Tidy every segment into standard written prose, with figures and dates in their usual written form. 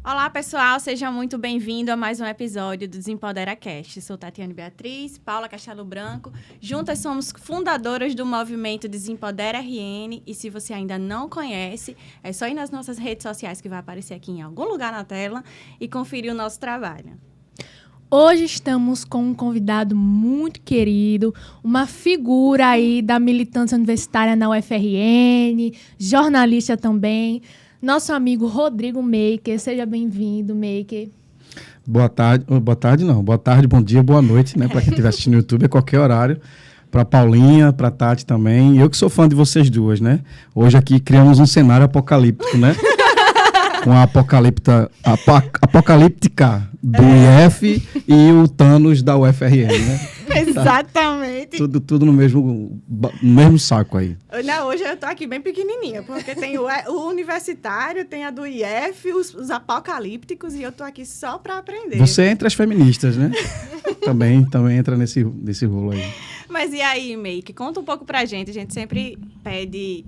Olá, pessoal, seja muito bem-vindo a mais um episódio do Desempodera Cast. Sou Tatiane Beatriz, Paula Castelo Branco. Juntas somos fundadoras do movimento Desempodera RN. E se você ainda não conhece, é só ir nas nossas redes sociais que vai aparecer aqui em algum lugar na tela e conferir o nosso trabalho. Hoje estamos com um convidado muito querido, uma figura aí da militância universitária na UFRN, jornalista também, nosso amigo Rodrigo Maker. Seja bem-vindo, Maker. Boa tarde, bom dia, boa noite, né? Para quem estiver assistindo no YouTube, a qualquer horário. Para Paulinha, para Tati também. Eu que sou fã de vocês duas, né? Hoje aqui criamos um cenário apocalíptico, né? Com a apocalíptica do IF e o Thanos da UFRN, né? Exatamente. Tudo no mesmo saco aí. Não, hoje eu tô aqui bem pequenininha, porque tem o universitário, tem a do IF, os apocalípticos, e eu tô aqui só para aprender. Você é entre as feministas, né? também entra nesse rolo aí. Mas e aí, Meike? Conta um pouco pra gente. A gente sempre pede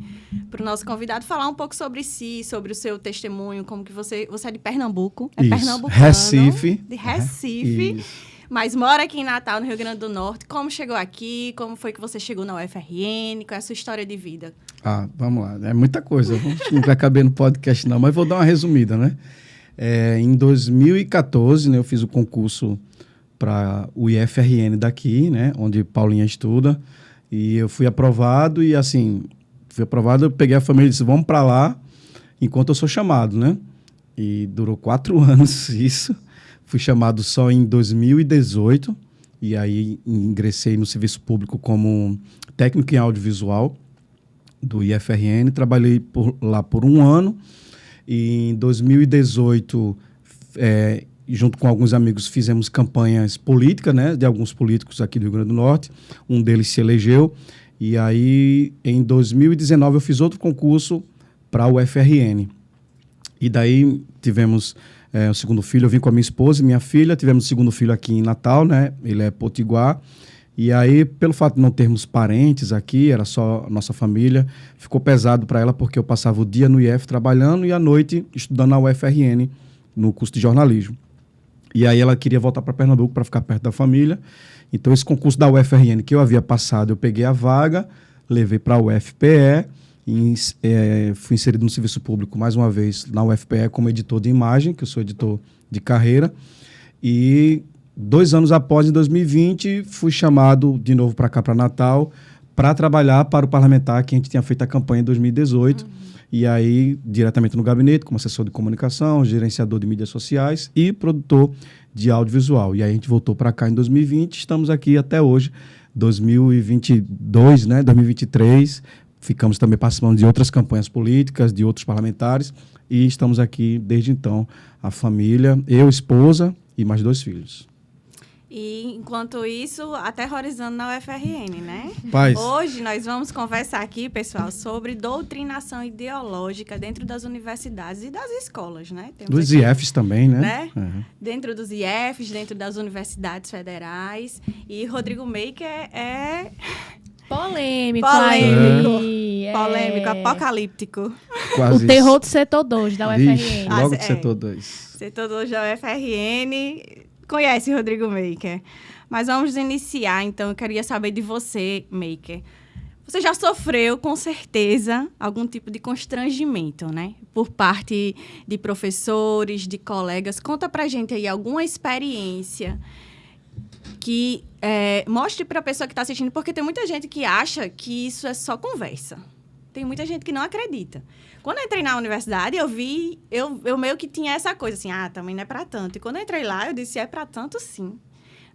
pro nosso convidado falar um pouco sobre si, sobre o seu testemunho, como que você é de Pernambuco. É pernambucano. Recife. De Recife. Isso. Mas mora aqui em Natal, no Rio Grande do Norte. Como chegou aqui? Como foi que você chegou na UFRN? Qual é a sua história de vida? Vamos lá. É muita coisa. Não vai caber no podcast não, mas vou dar uma resumida, né? Em 2014, né, eu fiz o concurso para o IFRN daqui, né, onde Paulinha estuda, e eu fui aprovado, e assim, eu peguei a família e disse, vamos para lá, enquanto eu sou chamado, né, e durou 4 anos isso, fui chamado só em 2018, e aí ingressei no serviço público como técnico em audiovisual do IFRN, trabalhei lá por 1 ano, e em 2018, junto com alguns amigos, fizemos campanhas políticas, né, de alguns políticos aqui do Rio Grande do Norte. Um deles se elegeu. E aí, em 2019, eu fiz outro concurso para o UFRN. E daí tivemos o segundo filho. Eu vim com a minha esposa e minha filha. Tivemos o segundo filho aqui em Natal, né? Ele é potiguar. E aí, pelo fato de não termos parentes aqui, era só a nossa família, ficou pesado para ela, porque eu passava o dia no IF trabalhando e à noite estudando na UFRN, no curso de jornalismo. E aí ela queria voltar para Pernambuco para ficar perto da família. Então, esse concurso da UFRN que eu havia passado, eu peguei a vaga, levei para a UFPE, e fui inserido no serviço público mais uma vez na UFPE como editor de imagem, que eu sou editor de carreira. E 2 anos após, em 2020, fui chamado de novo para cá, para Natal, para trabalhar para o parlamentar que a gente tinha feito a campanha em 2018. E aí, diretamente no gabinete, como assessor de comunicação, gerenciador de mídias sociais e produtor de audiovisual. E aí a gente voltou para cá em 2020, estamos aqui até hoje, 2022, né, 2023. Ficamos também participando de outras campanhas políticas, de outros parlamentares. E estamos aqui desde então, a família, eu, esposa e mais 2 filhos. E, enquanto isso, aterrorizando na UFRN, né? Paz. Hoje nós vamos conversar aqui, pessoal, sobre doutrinação ideológica dentro das universidades e das escolas, né? Dos IFs também, né? Uhum. Dentro dos IFs, dentro das universidades federais. E Rodrigo Maker é... Polêmico, apocalíptico. Quase o terror do setor 2 da UFRN. Vixe, logo do setor 2. Setor 2 da UFRN... Conhece Rodrigo Maker. Mas vamos iniciar, então. Eu queria saber de você, Maker. Você já sofreu, com certeza, algum tipo de constrangimento, né? Por parte de professores, de colegas. Conta pra gente aí alguma experiência que mostre pra pessoa que está assistindo, porque tem muita gente que acha que isso é só conversa. Tem muita gente que não acredita. Quando eu entrei na universidade, eu meio que tinha essa coisa assim, também não é para tanto. E quando eu entrei lá, eu disse, é para tanto sim.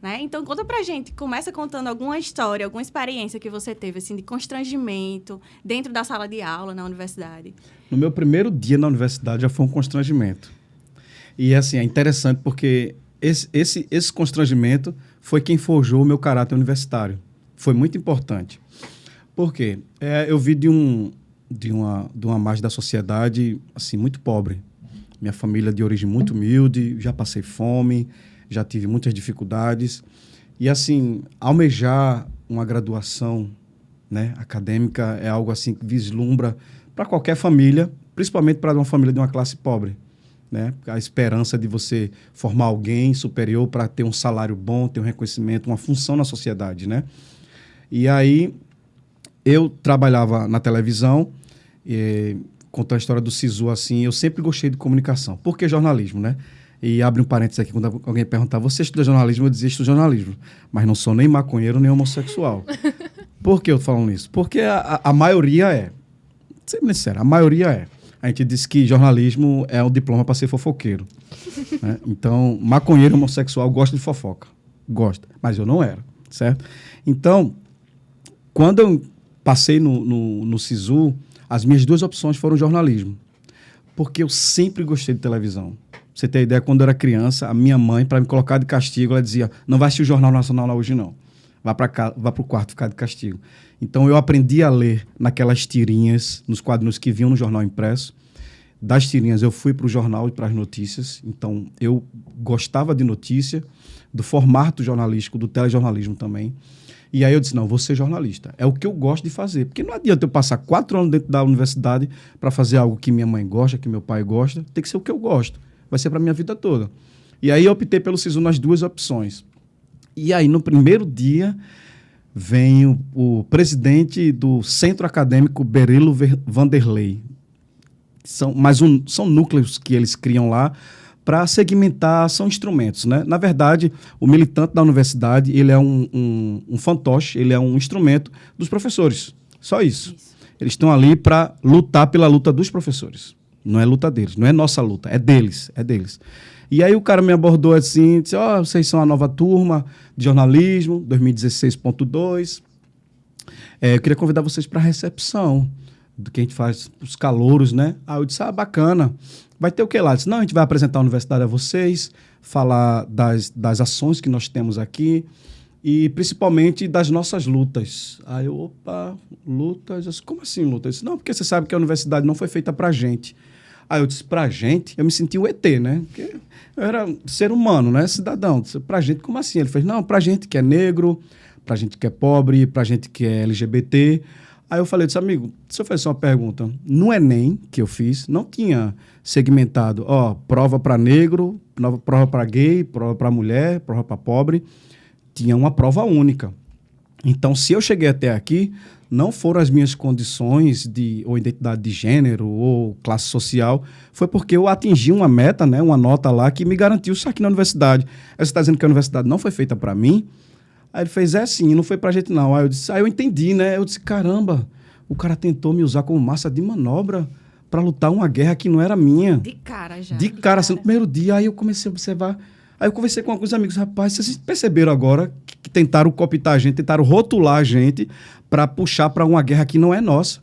Né? Então, conta pra gente, começa contando alguma história, alguma experiência que você teve, assim, de constrangimento dentro da sala de aula na universidade. No meu primeiro dia na universidade já foi um constrangimento. E, assim, é interessante porque esse constrangimento foi quem forjou o meu caráter universitário. Foi muito importante. Por quê? Eu vi de uma margem da sociedade assim, muito pobre. Minha família é de origem muito humilde, já passei fome, já tive muitas dificuldades. E, assim, almejar uma graduação, né, acadêmica é algo assim que vislumbra para qualquer família, principalmente para uma família de uma classe pobre. né? A esperança de você formar alguém superior para ter um salário bom, ter um reconhecimento, uma função na sociedade, né? E aí eu trabalhava na televisão, contando a história do SISU assim, eu sempre gostei de comunicação. Por que jornalismo, né? E abre um parênteses aqui, quando alguém perguntar, você estuda jornalismo? Eu dizia, estudo jornalismo. Mas não sou nem maconheiro, nem homossexual. Por que eu tô falando isso? Porque a maioria é. Sendo sincero, a maioria é. A gente diz que jornalismo é um diploma para ser fofoqueiro. Né? Então, maconheiro homossexual gosta de fofoca. Gosta. Mas eu não era, certo? Então, quando eu passei no SISU, as minhas duas opções foram jornalismo. Porque eu sempre gostei de televisão. Pra você ter ideia, quando eu era criança, a minha mãe, para me colocar de castigo, ela dizia, não vai assistir o Jornal Nacional lá hoje, não. Vá para o quarto ficar de castigo. Então, eu aprendi a ler naquelas tirinhas, nos quadrinhos que vinham no jornal impresso. Das tirinhas, eu fui para o jornal e para as notícias. Então, eu gostava de notícia, do formato jornalístico, do telejornalismo também. E aí eu disse, não, vou ser jornalista. É o que eu gosto de fazer. Porque não adianta eu passar 4 anos dentro da universidade para fazer algo que minha mãe gosta, que meu pai gosta. Tem que ser o que eu gosto. Vai ser para a minha vida toda. E aí eu optei pelo SISU nas duas opções. E aí, no primeiro dia, vem o presidente do Centro Acadêmico Berilo Vanderlei. São núcleos que eles criam lá para segmentar, são instrumentos, né? Na verdade, o militante da universidade, ele é um fantoche, ele é um instrumento dos professores. Só isso. Eles estão ali para lutar pela luta dos professores. Não é luta deles, não é nossa luta, é deles, é deles. E aí o cara me abordou assim, disse, vocês são a nova turma de jornalismo, 2016.2. Eu queria convidar vocês para a recepção do que a gente faz, os calouros, né? Aí eu disse, bacana. Vai ter o que lá? Eu disse, não, a gente vai apresentar a universidade a vocês, falar das ações que nós temos aqui e principalmente das nossas lutas. Aí eu, lutas? Eu disse, como assim lutas? Eu disse, não, porque você sabe que a universidade não foi feita pra gente. Aí eu disse, pra gente? Eu me senti o ET, né? Porque eu era ser humano, né? Cidadão. Eu disse, pra gente, como assim? Ele fez, não, pra gente que é negro, pra gente que é pobre, pra gente que é LGBT. Aí eu falei, disse, amigo, deixa eu fazer uma pergunta. No Enem que eu fiz, não tinha segmentado, prova para negro, prova para gay, prova para mulher, prova para pobre. Tinha uma prova única. Então, se eu cheguei até aqui, não foram as minhas condições ou identidade de gênero ou classe social, foi porque eu atingi uma meta, né, uma nota lá que me garantiu isso aqui na universidade. Aí você está dizendo que a universidade não foi feita para mim? Aí ele fez, sim, não foi pra gente não. Aí eu entendi, né? Eu disse, caramba, o cara tentou me usar como massa de manobra para lutar uma guerra que não era minha. De cara já. De cara, assim, no primeiro dia. Aí eu comecei a observar. Aí eu conversei com alguns amigos, rapaz, vocês perceberam agora que tentaram cooptar a gente, tentaram rotular a gente para puxar para uma guerra que não é nossa.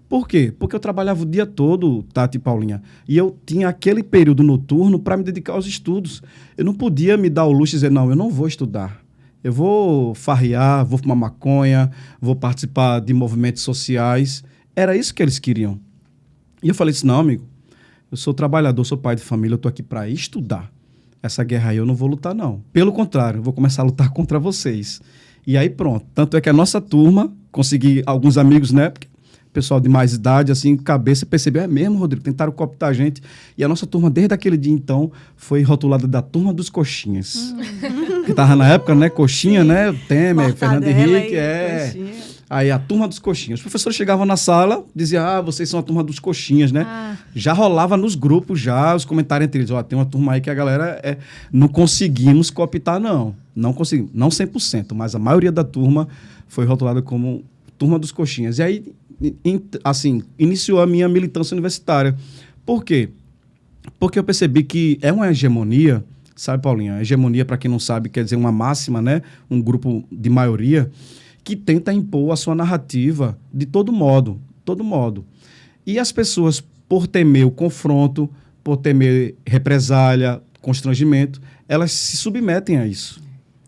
Por quê? Porque eu trabalhava o dia todo, Tati e Paulinha, e eu tinha aquele período noturno para me dedicar aos estudos. Eu não podia me dar o luxo de dizer, não, eu não vou estudar. Eu vou farrear, vou fumar maconha, vou participar de movimentos sociais. Era isso que eles queriam. E eu falei assim, não, amigo, eu sou trabalhador, sou pai de família, eu estou aqui para estudar. Essa guerra aí eu não vou lutar, não. Pelo contrário, eu vou começar a lutar contra vocês. E aí pronto. Tanto é que a nossa turma, consegui alguns amigos, né? Porque pessoal de mais idade, assim, cabeça, percebeu, é mesmo, Rodrigo, tentaram cooptar a gente. E a nossa turma, desde aquele dia, então, foi rotulada da turma dos coxinhas. Que tava na época, né? Coxinha, sim, né? Temer, Fernando Henrique, Aí a turma dos coxinhas. Os professores chegavam na sala, diziam, vocês são a turma dos coxinhas, né? Já rolava nos grupos, os comentários entre eles. Tem uma turma aí que a galera não conseguimos cooptar, não. Não conseguimos. Não 100%, mas a maioria da turma foi rotulada como turma dos coxinhas. E aí, assim, iniciou a minha militância universitária. Por quê? Porque eu percebi que é uma hegemonia, sabe, Paulinha? A hegemonia, para quem não sabe, quer dizer uma máxima, né? Um grupo de maioria que tenta impor a sua narrativa de todo modo. E as pessoas, por temer o confronto, por temer represália, constrangimento, elas se submetem a isso.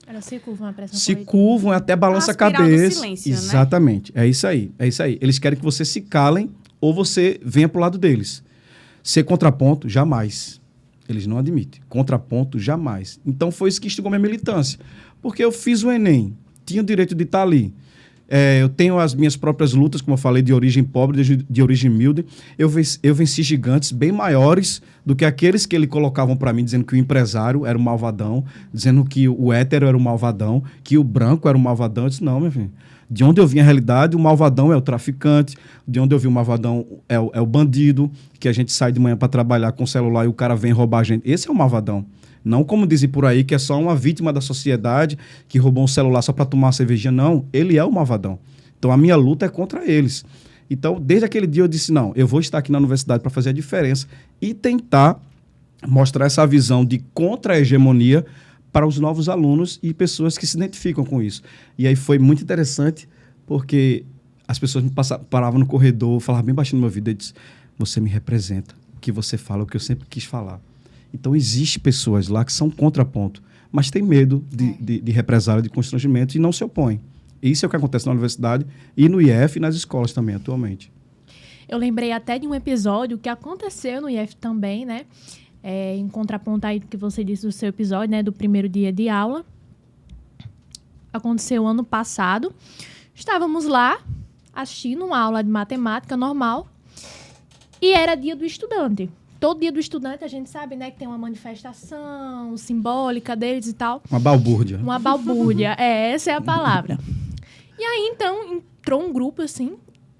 Elas se curvam à pressão Se política. curvam, até balança a cabeça. Silêncio, exatamente. Né? É isso aí. Eles querem que você se calem ou você venha para o lado deles. Ser contraponto, jamais. Eles não admitem. Contraponto, jamais. Então, foi isso que instigou minha militância. Porque eu fiz o Enem, tinha o direito de estar ali. Eu tenho as minhas próprias lutas, como eu falei, de origem pobre, de origem humilde. Eu venci gigantes bem maiores do que aqueles que ele colocavam para mim, dizendo que o empresário era um malvadão, dizendo que o hétero era um malvadão, que o branco era um malvadão. Eu disse, não, meu filho. De onde eu vim a realidade, o malvadão é o traficante, de onde eu vim o malvadão é o bandido, que a gente sai de manhã para trabalhar com o celular e o cara vem roubar a gente. Esse é o malvadão. Não como dizem por aí, que é só uma vítima da sociedade que roubou um celular só para tomar uma cervejinha. Não, ele é o malvadão. Então, a minha luta é contra eles. Então, desde aquele dia eu disse, não, eu vou estar aqui na universidade para fazer a diferença e tentar mostrar essa visão de contra-hegemonia para os novos alunos e pessoas que se identificam com isso. E aí foi muito interessante, porque as pessoas me paravam no corredor, falavam bem baixinho no meu ouvido, e disse, você me representa, o que você fala, o que eu sempre quis falar. Então, existem pessoas lá que são contraponto, mas têm medo de represália, de constrangimento e não se opõem. Isso é o que acontece na universidade e no IF e nas escolas também, atualmente. Eu lembrei até de um episódio que aconteceu no IF também, né? Em contraponto aí do que você disse do seu episódio, né? Do primeiro dia de aula. Aconteceu ano passado. Estávamos lá assistindo uma aula de matemática normal e era dia do estudante. Todo dia do estudante, a gente sabe, né, que tem uma manifestação simbólica deles e tal. Uma balbúrdia. Uma balbúrdia, essa é a palavra. E aí, então, entrou um grupo, assim,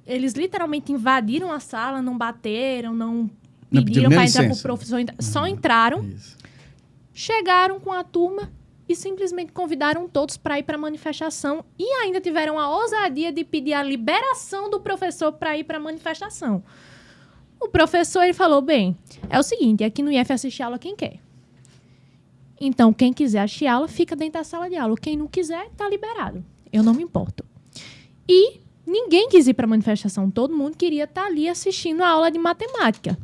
eles literalmente invadiram a sala, não bateram, não pediram para entrar com o professor, só entraram, chegaram com a turma e simplesmente convidaram todos para ir para a manifestação e ainda tiveram a ousadia de pedir a liberação do professor para ir para a manifestação. O professor, ele falou, bem, é o seguinte, aqui no IF assiste aula quem quer. Então, quem quiser assistir aula, fica dentro da sala de aula. Quem não quiser, tá liberado. Eu não me importo. E ninguém quis ir para a manifestação. Todo mundo queria estar ali assistindo a aula de matemática.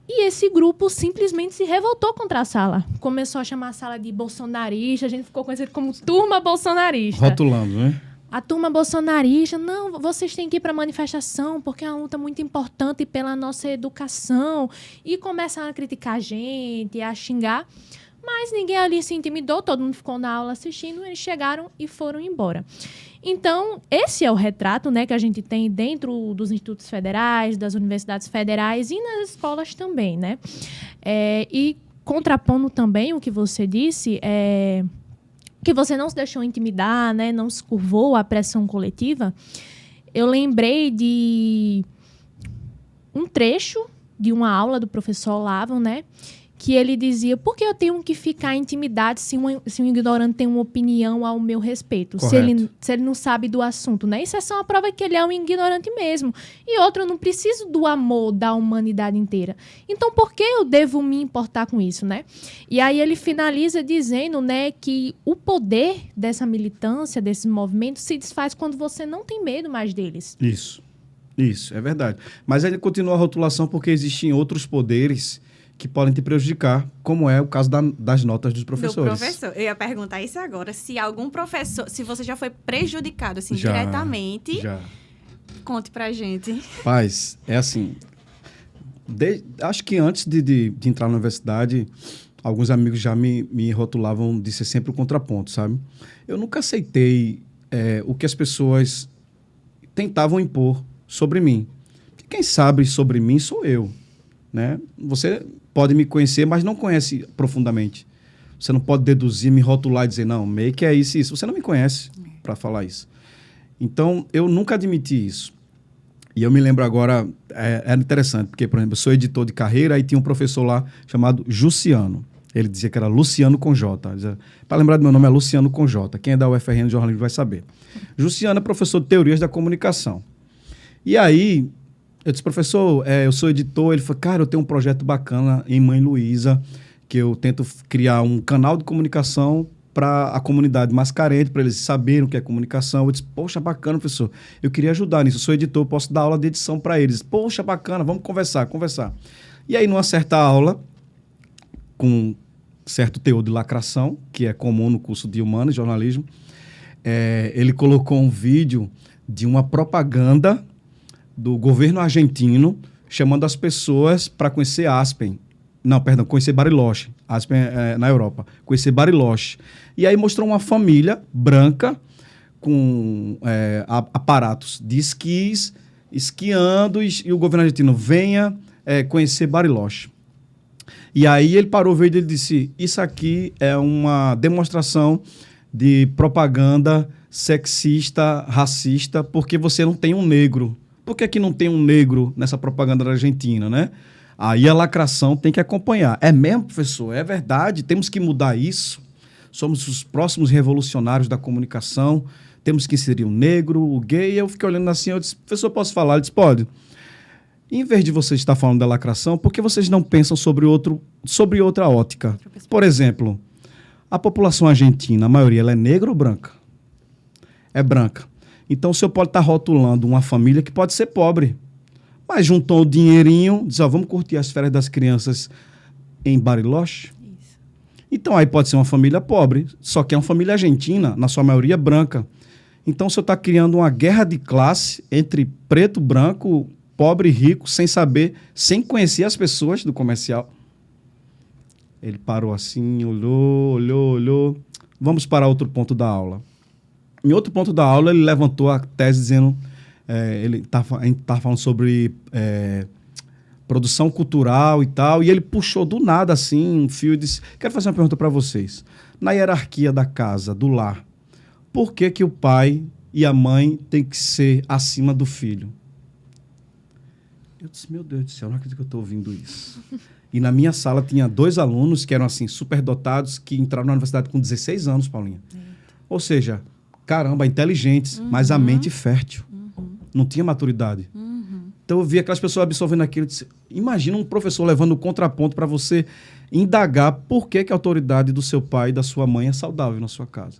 E esse grupo simplesmente se revoltou contra a sala. Começou a chamar a sala de bolsonarista. A gente ficou conhecido como turma bolsonarista. Rotulando, né? A turma bolsonarista, não, vocês têm que ir para a manifestação porque é uma luta muito importante pela nossa educação. E começaram a criticar a gente, a xingar. Mas ninguém ali se intimidou, todo mundo ficou na aula assistindo, eles chegaram e foram embora. Então, esse é o retrato, né, que a gente tem dentro dos institutos federais, das universidades federais e nas escolas também, né? E contrapondo também o que você disse, que você não se deixou intimidar, né, não se curvou à pressão coletiva, eu lembrei de um trecho de uma aula do professor Olavo, né, que ele dizia, por que eu tenho que ficar intimidado se um ignorante tem uma opinião ao meu respeito? Se ele não sabe do assunto, né? Isso é só uma prova que ele é um ignorante mesmo. E outro, eu não preciso do amor da humanidade inteira. Então, por que eu devo me importar com isso, né? E aí ele finaliza dizendo, né, que o poder dessa militância, desse movimento, se desfaz quando você não tem medo mais deles. Isso, é verdade. Mas ele continua a rotulação porque existem outros poderes que podem te prejudicar, como é o caso das notas dos professores. Do professor. Eu ia perguntar isso agora. Se algum professor... Se você já foi prejudicado, assim, diretamente... Já. Conte pra gente. Paz, é assim... acho que antes de entrar na universidade, alguns amigos já me rotulavam de ser sempre o contraponto, sabe? Eu nunca aceitei o que as pessoas tentavam impor sobre mim. Quem sabe sobre mim sou eu, né? Você pode me conhecer, mas não conhece profundamente. Você não pode deduzir, me rotular e dizer, não, meio que é isso e isso. Você não me conhece para falar isso. Então, eu nunca admiti isso. E eu me lembro agora, era interessante, porque, por exemplo, eu sou editor de carreira e tinha um professor lá chamado Juciano. Ele dizia que era Luciano com J. Para lembrar do meu nome, é Luciano com J. Quem é da UFRN de jornalismo vai saber. Juciano é professor de teorias da comunicação. E aí... eu disse, professor, eu sou editor. Ele falou, cara, eu tenho um projeto bacana em Mãe Luísa, que eu tento criar um canal de comunicação para a comunidade mais carente, para eles saberem o que é comunicação. Eu disse, poxa, bacana, professor. Eu queria ajudar nisso. Eu sou editor, posso dar aula de edição para eles. Poxa, bacana, vamos conversar. E aí, numa certa aula, com certo teor de lacração, que é comum no curso de Humanas, jornalismo, ele colocou um vídeo de uma propaganda do governo argentino, chamando as pessoas para conhecer Aspen. Não, perdão, conhecer Bariloche. Aspen é na Europa. Conhecer Bariloche. E aí mostrou uma família branca com aparatos de esquis, esquiando, e o governo argentino venha conhecer Bariloche. E aí ele parou, veio e disse, isso aqui é uma demonstração de propaganda sexista, racista, porque você não tem um negro. Por que que não tem um negro nessa propaganda da Argentina, né? Aí a lacração tem que acompanhar. É mesmo, professor? É verdade? Temos que mudar isso? Somos os próximos revolucionários da comunicação. Temos que inserir o negro, o gay. E eu fiquei olhando assim, eu disse, professor, posso falar? Ele disse, pode. Em vez de vocês estar falando da lacração, por que vocês não pensam sobre outra ótica? Por exemplo, a população argentina, a maioria, ela é negra ou branca? É branca. Então, o senhor pode estar rotulando uma família que pode ser pobre, mas juntou o dinheirinho, diz, vamos curtir as férias das crianças em Bariloche? Isso. Então, aí pode ser uma família pobre, só que é uma família argentina, na sua maioria branca. Então, o senhor está criando uma guerra de classe entre preto, branco, pobre e rico, sem saber, sem conhecer as pessoas do comercial. Ele parou assim, olhou. Vamos para outro ponto da aula. Em outro ponto da aula, ele levantou a tese dizendo, a gente estava falando sobre produção cultural e tal, e ele puxou do nada assim um fio e disse, quero fazer uma pergunta para vocês. Na hierarquia da casa, do lar, por que que o pai e a mãe têm que ser acima do filho? Eu disse, meu Deus do céu, não acredito que eu estou ouvindo isso. E na minha sala tinha 2 alunos que eram assim, superdotados, que entraram na universidade com 16 anos, Paulinha. Ou seja, caramba, inteligentes, mas a mente fértil. Não tinha maturidade. Então eu vi aquelas pessoas absorvendo aquilo. Disse, imagina um professor levando o contraponto para você indagar por que que a autoridade do seu pai e da sua mãe é saudável na sua casa.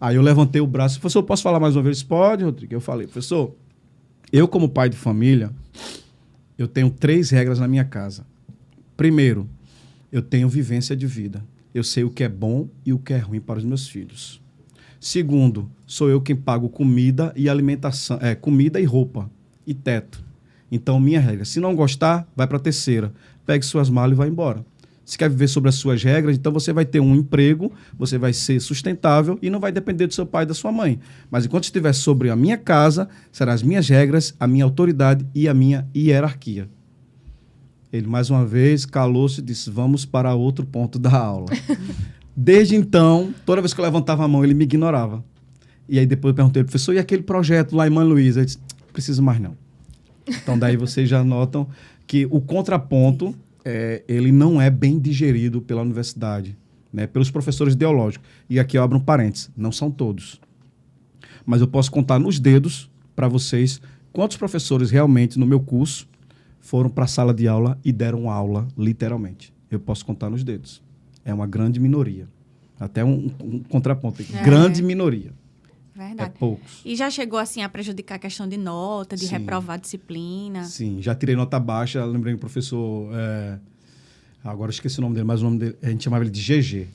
Aí eu levantei o braço. Professor, posso falar mais uma vez? Pode, Rodrigo. Eu falei, professor, eu como pai de família, eu tenho 3 regras na minha casa. Primeiro, eu tenho vivência de vida. Eu sei o que é bom e o que é ruim para os meus filhos. Segundo, sou eu quem pago comida e alimentação, comida e roupa e teto. Então, minha regra, se não gostar, vai para a terceira. Pegue suas malas e vai embora. Se quer viver sobre as suas regras, então você vai ter um emprego, você vai ser sustentável e não vai depender do seu pai e da sua mãe. Mas enquanto estiver sobre a minha casa, serão as minhas regras, a minha autoridade e a minha hierarquia. Ele, mais uma vez, calou-se e disse, vamos para outro ponto da aula. Desde então, toda vez que eu levantava a mão, ele me ignorava. E aí depois eu perguntei, professor, e aquele projeto lá em Mãe Luísa? Ele disse, não preciso mais não. Então daí vocês já notam que o contraponto, ele não é bem digerido pela universidade, né, pelos professores ideológicos. E aqui eu abro um parênteses, não são todos. Mas eu posso contar nos dedos para vocês quantos professores realmente no meu curso foram para a sala de aula e deram aula, literalmente. Eu posso contar nos dedos. É uma grande minoria. Até um contraponto. Grande minoria. Verdade. É poucos. E já chegou assim a prejudicar a questão de nota, de reprovar a disciplina? Sim, já tirei nota baixa. Lembrei do professor... agora eu esqueci o nome dele, mas o nome dele... A gente chamava ele de GG.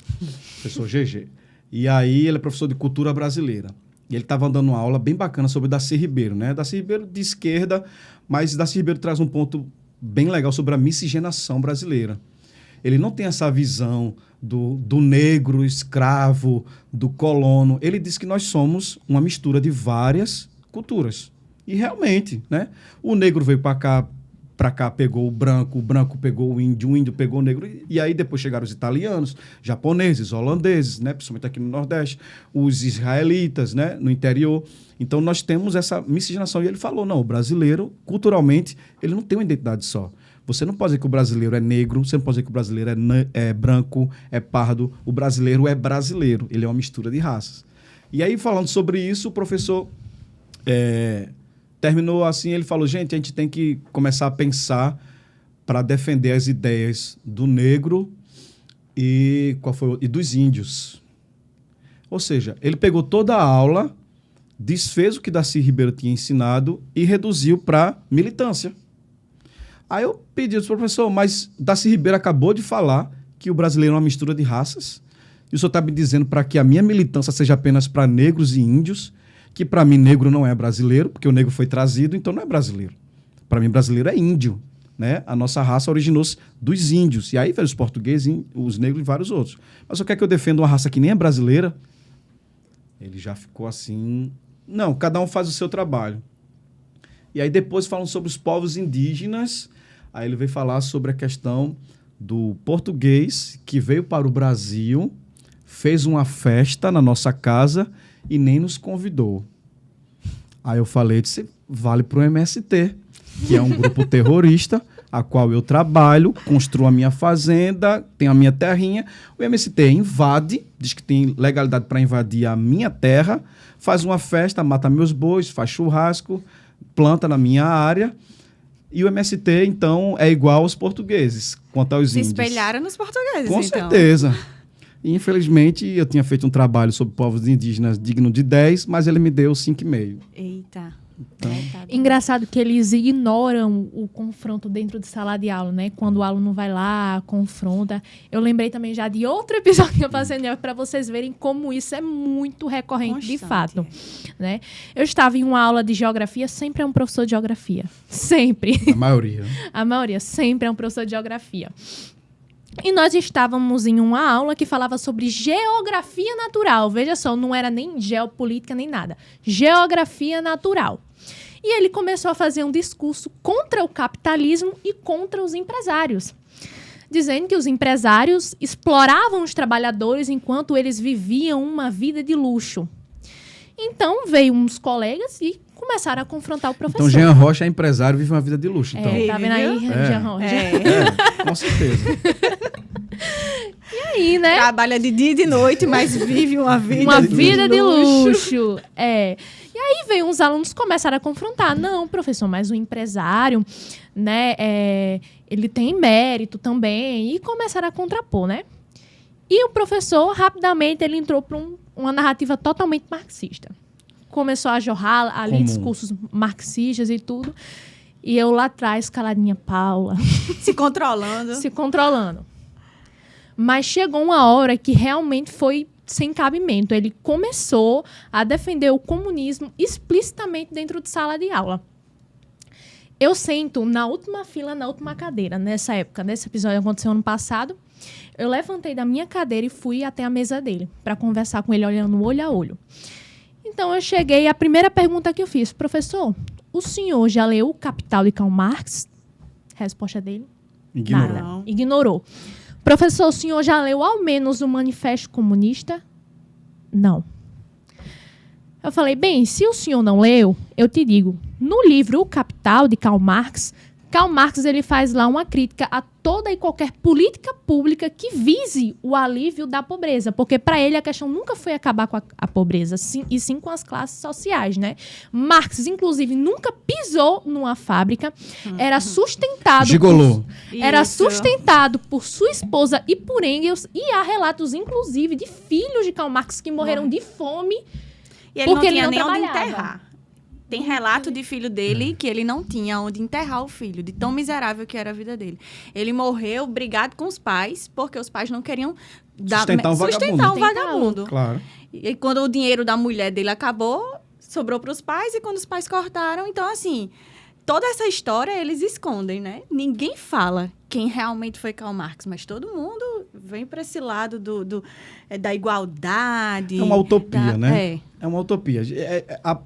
Professor GG. E aí ele é professor de cultura brasileira. E ele estava dando uma aula bem bacana sobre Darcy Ribeiro, né? Darcy Ribeiro de esquerda, mas Darcy Ribeiro traz um ponto bem legal sobre a miscigenação brasileira. Ele não tem essa visão do negro escravo, do colono. Ele diz que nós somos uma mistura de várias culturas. E realmente, né? O negro veio para cá pegou o branco pegou o índio pegou o negro, e aí depois chegaram os italianos, japoneses, holandeses, né? Principalmente aqui no Nordeste, os israelitas, né? No interior. Então nós temos essa miscigenação. E ele falou, não, o brasileiro, culturalmente, ele não tem uma identidade só. Você não pode dizer que o brasileiro é negro, você não pode dizer que o brasileiro é branco, é pardo. O brasileiro é brasileiro, ele é uma mistura de raças. E aí, falando sobre isso, o professor terminou assim, ele falou, gente, a gente tem que começar a pensar para defender as ideias do negro e dos índios. Ou seja, ele pegou toda a aula, desfez o que Darcy Ribeiro tinha ensinado e reduziu para militância. Aí eu pedi ao professor, mas Darcy Ribeiro acabou de falar que o brasileiro é uma mistura de raças, e o senhor está me dizendo para que a minha militância seja apenas para negros e índios, que para mim negro não é brasileiro, porque o negro foi trazido, então não é brasileiro. Para mim brasileiro é índio, né? A nossa raça originou-se dos índios, e aí veio os portugueses, os negros e vários outros. Mas o que é que eu defendo uma raça que nem é brasileira? Ele já ficou assim... Não, cada um faz o seu trabalho. E aí depois falam sobre os povos indígenas. Aí ele veio falar sobre a questão do português que veio para o Brasil, fez uma festa na nossa casa e nem nos convidou. Aí eu falei, disse, vale para o MST, que é um grupo terrorista, a qual eu trabalho, construo a minha fazenda, tenho a minha terrinha. O MST invade, diz que tem legalidade para invadir a minha terra, faz uma festa, mata meus bois, faz churrasco, planta na minha área. E o MST, então, é igual aos portugueses, quanto aos índios. Se espelharam nos portugueses, Com então. certeza. E, infelizmente, eu tinha feito um trabalho sobre povos indígenas digno de 10, mas ele me deu 5,5. Eita. Então, Engraçado que eles ignoram o confronto dentro de sala de aula, né? Quando o aluno vai lá, confronta. Eu lembrei também já de outro episódio que eu passei para vocês verem como isso é muito recorrente de fato, né? Eu estava em uma aula de geografia, sempre é um professor de geografia. Sempre. a maioria. A maioria sempre é um professor de geografia. E nós estávamos em uma aula que falava sobre geografia natural. Veja só, não era nem geopolítica nem nada. Geografia natural. E ele começou a fazer um discurso contra o capitalismo e contra os empresários, dizendo que os empresários exploravam os trabalhadores enquanto eles viviam uma vida de luxo. Então, veio uns colegas e começaram a confrontar o professor. Então, Jean Rocha é empresário, vive uma vida de luxo. Então. Tá vendo aí, Jean Rocha? Com certeza. E aí, né? Trabalha de dia e de noite, mas vive uma vida Uma vida de luxo. É. E aí veio uns alunos começaram a confrontar. Não, professor, mas o empresário, né, ele tem mérito também. E começaram a contrapor, né? E o professor, rapidamente, ele entrou para uma narrativa totalmente marxista. Começou a jorrar ali discursos marxistas e tudo. E eu lá atrás, caladinha, Paula. Se controlando. Se controlando. Mas chegou uma hora que realmente foi sem cabimento. Ele começou a defender o comunismo explicitamente dentro de sala de aula. Eu sento na última fila, na última cadeira, nessa época. Nesse episódio aconteceu ano passado. Eu levantei da minha cadeira e fui até a mesa dele para conversar com ele, olhando olho a olho. Então, eu cheguei, a primeira pergunta que eu fiz, professor, o senhor já leu O Capital de Karl Marx? Resposta dele? Ignorou. Nada. Ignorou. Professor, o senhor já leu ao menos o Manifesto Comunista? Não. Eu falei, bem, se o senhor não leu, eu te digo, no livro O Capital, de Karl Marx ele faz lá uma crítica a toda e qualquer política pública que vise o alívio da pobreza, porque para ele a questão nunca foi acabar com a pobreza, e sim com as classes sociais, né? Marx, inclusive, nunca pisou numa fábrica, era sustentado... Gigolô. Era sustentado por sua esposa e por Engels, e há relatos, inclusive, de filhos de Karl Marx que morreram de fome E ele porque não tinha ele não nem onde trabalhava. enterrar. Tem relato de filho dele que ele não tinha onde enterrar o filho, de tão miserável que era a vida dele. Ele morreu brigado com os pais, porque os pais não queriam sustentar um vagabundo. Claro. E quando o dinheiro da mulher dele acabou, sobrou para os pais, e quando os pais cortaram, então assim, toda essa história eles escondem, né? Ninguém fala quem realmente foi Karl Marx, mas todo mundo vem para esse lado da igualdade. É uma utopia, né? É. É uma utopia.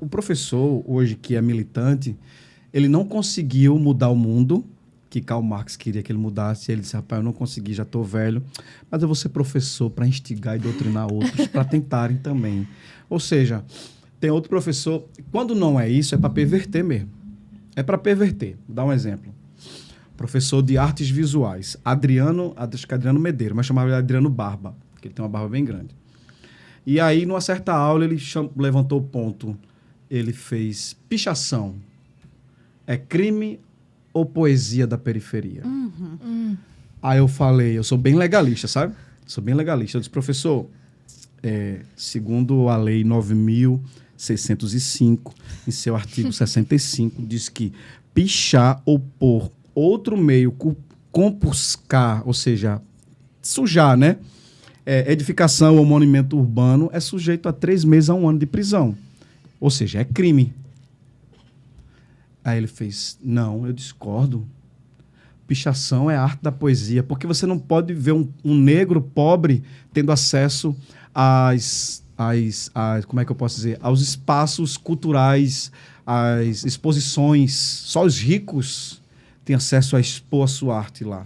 O professor, hoje, que é militante, ele não conseguiu mudar o mundo que Karl Marx queria que ele mudasse. Ele disse, rapaz, eu não consegui, já estou velho, mas eu vou ser professor para instigar e doutrinar outros, para tentarem também. Ou seja, tem outro professor... Quando não é isso, é para perverter mesmo. É para perverter. Vou dar um exemplo. Professor de artes visuais, acho que Adriano Medeiro, mas chamava ele de Adriano Barba, porque ele tem uma barba bem grande. E aí, numa certa aula, ele levantou o ponto. Ele fez pichação. É crime ou poesia da periferia? Aí eu falei, eu sou bem legalista, sabe? Sou bem legalista. Eu disse, professor, segundo a lei 9.605, em seu artigo 65, diz que pichar ou pôr outro meio, compuscar, ou seja, sujar, né? Edificação ou monumento urbano é sujeito a 3 meses a 1 ano de prisão. Ou seja, é crime. Aí ele fez, não, eu discordo. Pichação é a arte da poesia, porque você não pode ver um negro pobre tendo acesso como é que eu posso dizer? Aos espaços culturais, às exposições. Só os ricos têm acesso a expor a sua arte lá.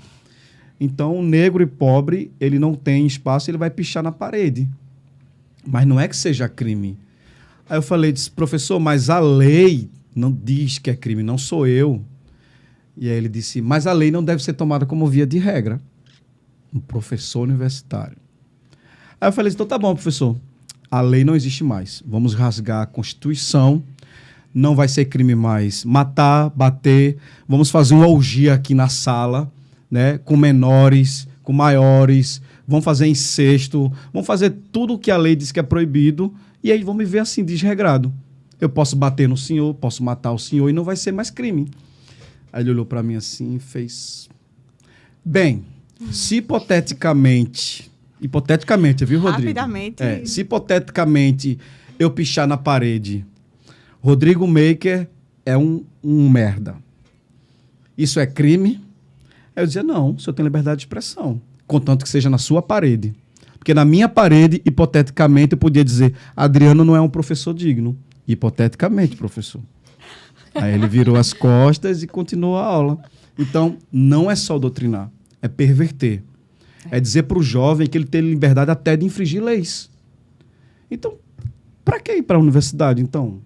Então, o negro e pobre, ele não tem espaço, ele vai pichar na parede. Mas não é que seja crime. Aí eu falei, disse, professor, mas a lei não diz que é crime, não sou eu. E aí ele disse, mas a lei não deve ser tomada como via de regra. Um professor universitário. Aí eu falei, então tá bom, professor. A lei não existe mais. Vamos rasgar a Constituição. Não vai ser crime mais matar, bater. Vamos fazer uma orgia aqui na sala, né? Com menores, com maiores. Vamos fazer incesto. Vamos fazer tudo o que a lei diz que é proibido. E aí vão me ver assim, desregrado. Eu posso bater no senhor, posso matar o senhor e não vai ser mais crime. Aí ele olhou para mim assim e fez... Bem, se hipoteticamente, viu, Rodrigo? Rapidamente. Se hipoteticamente eu pichar na parede, Rodrigo Maker é um merda. Isso é crime? Aí eu dizia, não, o senhor tem liberdade de expressão, contanto que seja na sua parede. Porque na minha parede, hipoteticamente, eu podia dizer, Adriano não é um professor digno. Hipoteticamente, professor. Aí ele virou as costas e continuou a aula. Então, não é só doutrinar, é perverter. É dizer para o jovem que ele tem liberdade até de infringir leis. Então, para que ir para a universidade, então?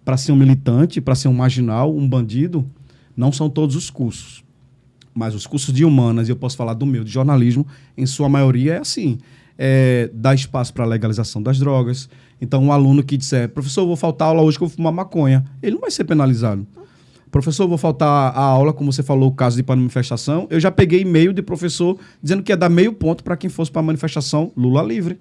Para ser um militante, para ser um marginal, um bandido? Não são todos os cursos. Mas os cursos de humanas, e eu posso falar do meu, de jornalismo, em sua maioria é assim. Dá espaço para a legalização das drogas. Então, um aluno que disser, professor, eu vou faltar aula hoje que eu vou fumar maconha, ele não vai ser penalizado. Professor, eu vou faltar a aula, como você falou, o caso de ir para a manifestação. Eu já peguei e-mail de professor dizendo que ia dar meio ponto para quem fosse para a manifestação Lula livre.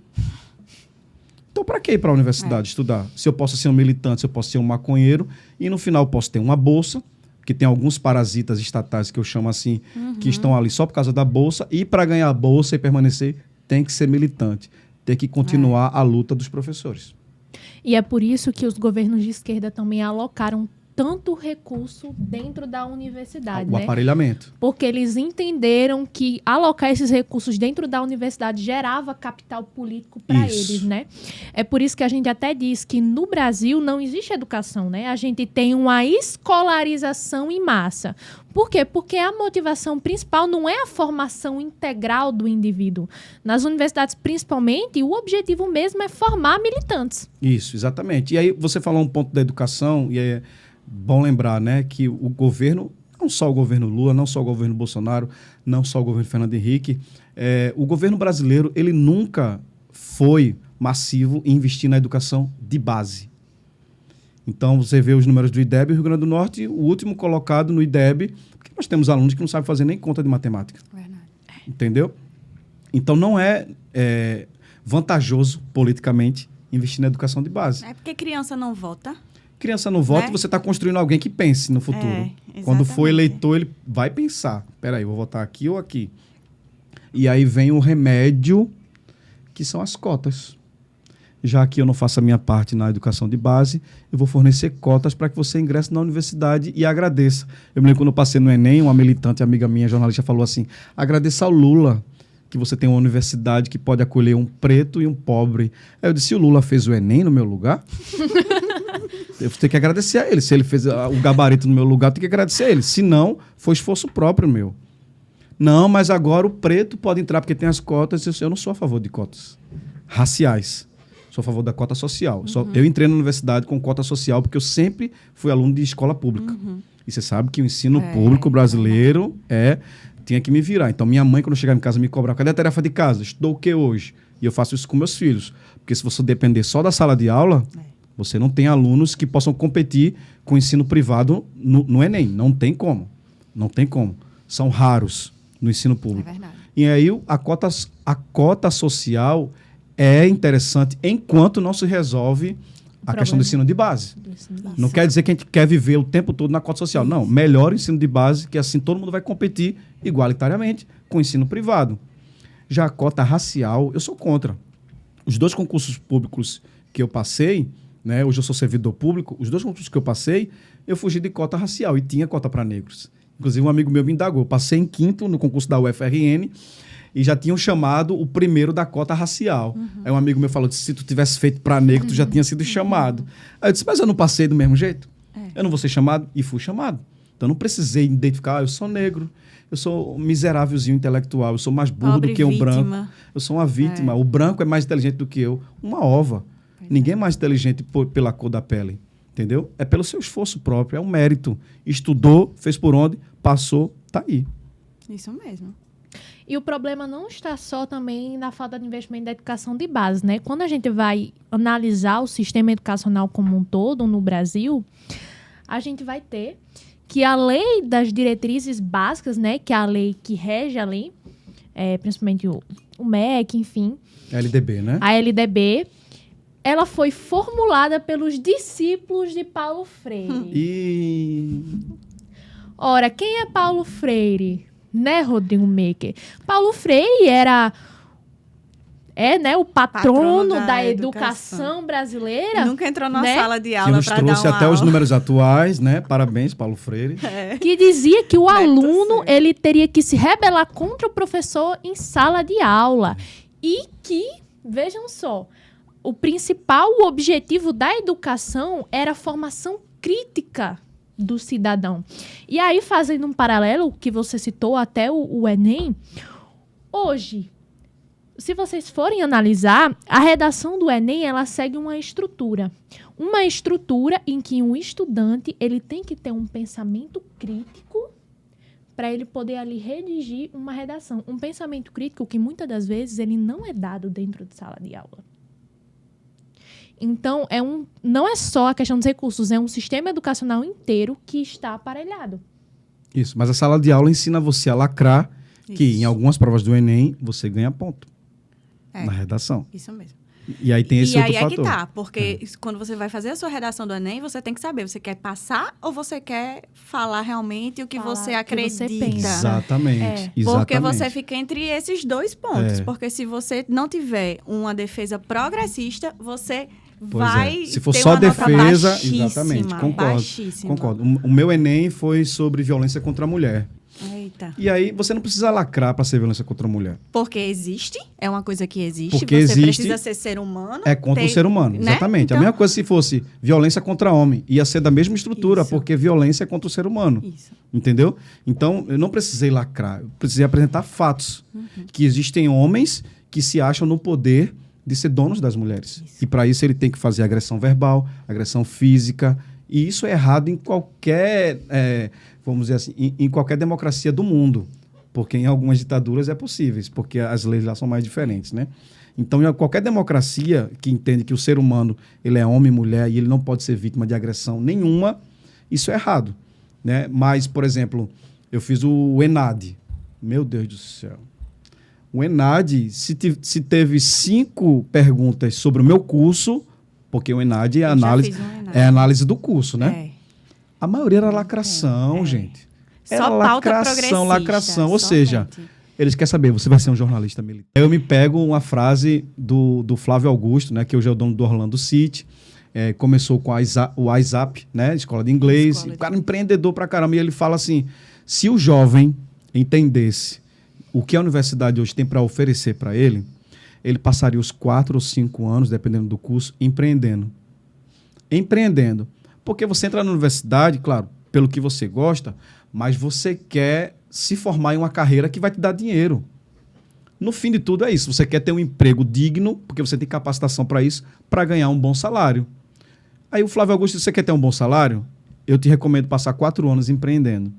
Então, para que ir para a universidade estudar? Se eu posso ser um militante, se eu posso ser um maconheiro, e no final eu posso ter uma bolsa, que tem alguns parasitas estatais, que eu chamo assim, que estão ali só por causa da bolsa, e para ganhar a bolsa e permanecer, tem que ser militante. Tem que continuar a luta dos professores. E é por isso que os governos de esquerda também alocaram tanto recurso dentro da universidade, O aparelhamento. Porque eles entenderam que alocar esses recursos dentro da universidade gerava capital político para eles, né? É por isso que a gente até diz que no Brasil não existe educação, né? A gente tem uma escolarização em massa. Por quê? Porque a motivação principal não é a formação integral do indivíduo. Nas universidades, principalmente, o objetivo mesmo é formar militantes. Isso, exatamente. E aí você falou um ponto da educação, e é bom lembrar, né, que o governo, não só o governo Lula, não só o governo Bolsonaro, não só o governo Fernando Henrique, o governo brasileiro, ele nunca foi massivo em investir na educação de base. Então, você vê os números do IDEB, o Rio Grande do Norte, o último colocado no IDEB, porque nós temos alunos que não sabem fazer nem conta de matemática. Verdade. Entendeu? Então, não é vantajoso, politicamente, investir na educação de base. É porque criança não vota. Criança não vota, né? Você está construindo alguém que pense no futuro. Quando for eleitor, ele vai pensar. Peraí, vou votar aqui ou aqui. E aí vem o remédio, que são as cotas. Já que eu não faço a minha parte na educação de base, eu vou fornecer cotas para que você ingresse na universidade e agradeça. Eu me lembro quando eu passei no Enem, uma militante, amiga minha, jornalista, falou assim, agradeça ao Lula que você tem uma universidade que pode acolher um preto e um pobre. Aí eu disse, o Lula fez o Enem no meu lugar? Eu tenho que agradecer a ele. Se ele fez o gabarito no meu lugar, eu tenho que agradecer a ele. Se não, foi esforço próprio meu. Não, mas agora o preto pode entrar porque tem as cotas. Eu não sou a favor de cotas raciais. Sou a favor da cota social. Eu entrei na universidade com cota social porque eu sempre fui aluno de escola pública. E você sabe que o ensino público brasileiro tinha que me virar. Então, minha mãe, quando eu chegava em casa, me cobrava, cadê a tarefa de casa? Estudou o que hoje? E eu faço isso com meus filhos. Porque se você depender só da sala de aula, você não tem alunos que possam competir com o ensino privado no Enem. Não tem como. Não tem como. São raros no ensino público. É verdade. E aí, a cota social é interessante enquanto não se resolve a questão do ensino de base. Não quer dizer que a gente quer viver o tempo todo na cota social. Não, melhor o ensino de base, que assim todo mundo vai competir igualitariamente com o ensino privado. Já a cota racial, eu sou contra. Os 2 concursos públicos que eu passei, né, hoje eu sou servidor público, os 2 concursos que eu passei, eu fugi de cota racial e tinha cota para negros. Inclusive, um amigo meu me indagou. Eu passei em 5º no concurso da UFRN e já tinham chamado o primeiro da cota racial. Aí um amigo meu falou, se tu tivesse feito para negro, tu já tinha sido chamado. Aí eu disse, mas eu não passei do mesmo jeito? Eu não vou ser chamado? E fui chamado. Então eu não precisei identificar, eu sou negro, eu sou um miserávelzinho intelectual, eu sou mais burro Pobre do que um vítima. branco. Eu sou uma vítima. O branco é mais inteligente do que eu. Uma ova. Ninguém é mais inteligente pela cor da pele. Entendeu? É pelo seu esforço próprio, é um mérito. Estudou, fez por onde, passou, tá aí. Isso mesmo. E o problema não está só também na falta de investimento da educação de base, né? Quando a gente vai analisar o sistema educacional como um todo no Brasil, a gente vai ter que a lei das diretrizes básicas, né? Que é a lei que rege a lei, principalmente o MEC, enfim. LDB, né? A LDB, ela foi formulada pelos discípulos de Paulo Freire. E... Ora, quem é Paulo Freire? Né, Rodrigo Maker? Paulo Freire né, o patrono da educação brasileira. Nunca entrou numa né? sala de que aula nos para dar trouxe uma até os aula. números atuais, né? Parabéns, Paulo Freire. Que dizia que o Neto aluno certo. ele teria que se rebelar contra o professor em sala de aula. E que, vejam só, o principal objetivo da educação era a formação crítica do cidadão. E aí, fazendo um paralelo, que você citou até o Enem, hoje, se vocês forem analisar, a redação do Enem, ela segue uma estrutura. Uma estrutura em que um estudante ele tem que ter um pensamento crítico para ele poder ali redigir uma redação. Um pensamento crítico que muitas das vezes ele não é dado dentro de sala de aula. Então, não é só a questão dos recursos, é um sistema educacional inteiro que está aparelhado. Isso, mas a sala de aula ensina você a lacrar, que Isso. em algumas provas do Enem você ganha ponto É. na redação. Isso mesmo. E aí tem esse E outro aí é fator. que tá, porque quando você vai fazer a sua redação do Enem, você tem que saber, você quer passar ou você quer falar realmente o que Falar você o que você acredita? pensa. Exatamente, É. exatamente. Porque você fica entre esses dois pontos. É. Porque se você não tiver uma defesa progressista, você Pois é. vai Se for ter só uma nota defesa, baixíssima, exatamente, concordo. baixíssima. Concordo. O meu Enem foi sobre violência contra a mulher. Eita. E aí você não precisa lacrar para ser violência contra a mulher. Porque existe, é uma coisa que existe. Porque você existe, precisa ser ser humano. É contra o ser humano, né? exatamente. Então, A mesma coisa se fosse violência contra homem. Ia ser da mesma estrutura, Isso. porque violência é contra o ser humano. Isso. Entendeu? Então, eu não precisei lacrar. Eu precisei apresentar fatos. Que existem homens que se acham no poder de ser donos das mulheres. Isso. E para isso ele tem que fazer agressão verbal, agressão física. E isso é errado em qualquer, vamos dizer assim, em qualquer democracia do mundo. Porque em algumas ditaduras é possível, porque as leis lá são mais diferentes, né? Então, em qualquer democracia que entende que o ser humano ele é homem e mulher e ele não pode ser vítima de agressão nenhuma, isso é errado, né? Mas, por exemplo, eu fiz o ENAD. Meu Deus do céu. O ENAD, se teve 5 perguntas sobre o meu curso, porque o ENAD é Eu já análise, fiz um ENAD. é análise do curso, né? É. A maioria era lacração, gente. Era Só pauta lacração, progressista. lacração. Ou seja, somente. eles querem saber, você vai ser um jornalista militar. Eu me pego uma frase do Flávio Augusto, né, que hoje é o dono do Orlando City. Começou com o WhatsApp, né, escola de inglês. O cara é empreendedor pra caramba. E ele fala assim, se o jovem entendesse o que a universidade hoje tem para oferecer para ele passaria os 4 ou 5 anos, dependendo do curso, empreendendo. Empreendendo. Porque você entra na universidade, claro, pelo que você gosta, mas você quer se formar em uma carreira que vai te dar dinheiro. No fim de tudo é isso. Você quer ter um emprego digno, porque você tem capacitação para isso, para ganhar um bom salário. Aí o Flávio Augusto, você quer ter um bom salário? Eu te recomendo passar 4 anos empreendendo.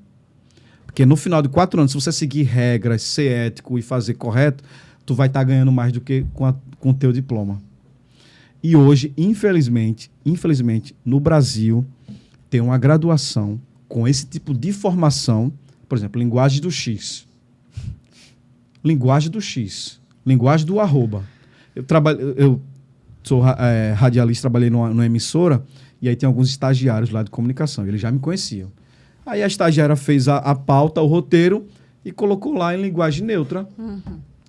Porque no final de 4 anos, se você seguir regras, ser ético e fazer correto, tu vai estar ganhando mais do que com o teu diploma. E hoje, infelizmente, no Brasil, tem uma graduação com esse tipo de formação, por exemplo, linguagem do X. Linguagem do X. Linguagem do arroba. Eu sou radialista, trabalhei numa emissora, e aí tem alguns estagiários lá de comunicação, eles já me conheciam. Aí a estagiária fez a pauta, o roteiro, e colocou lá em linguagem neutra,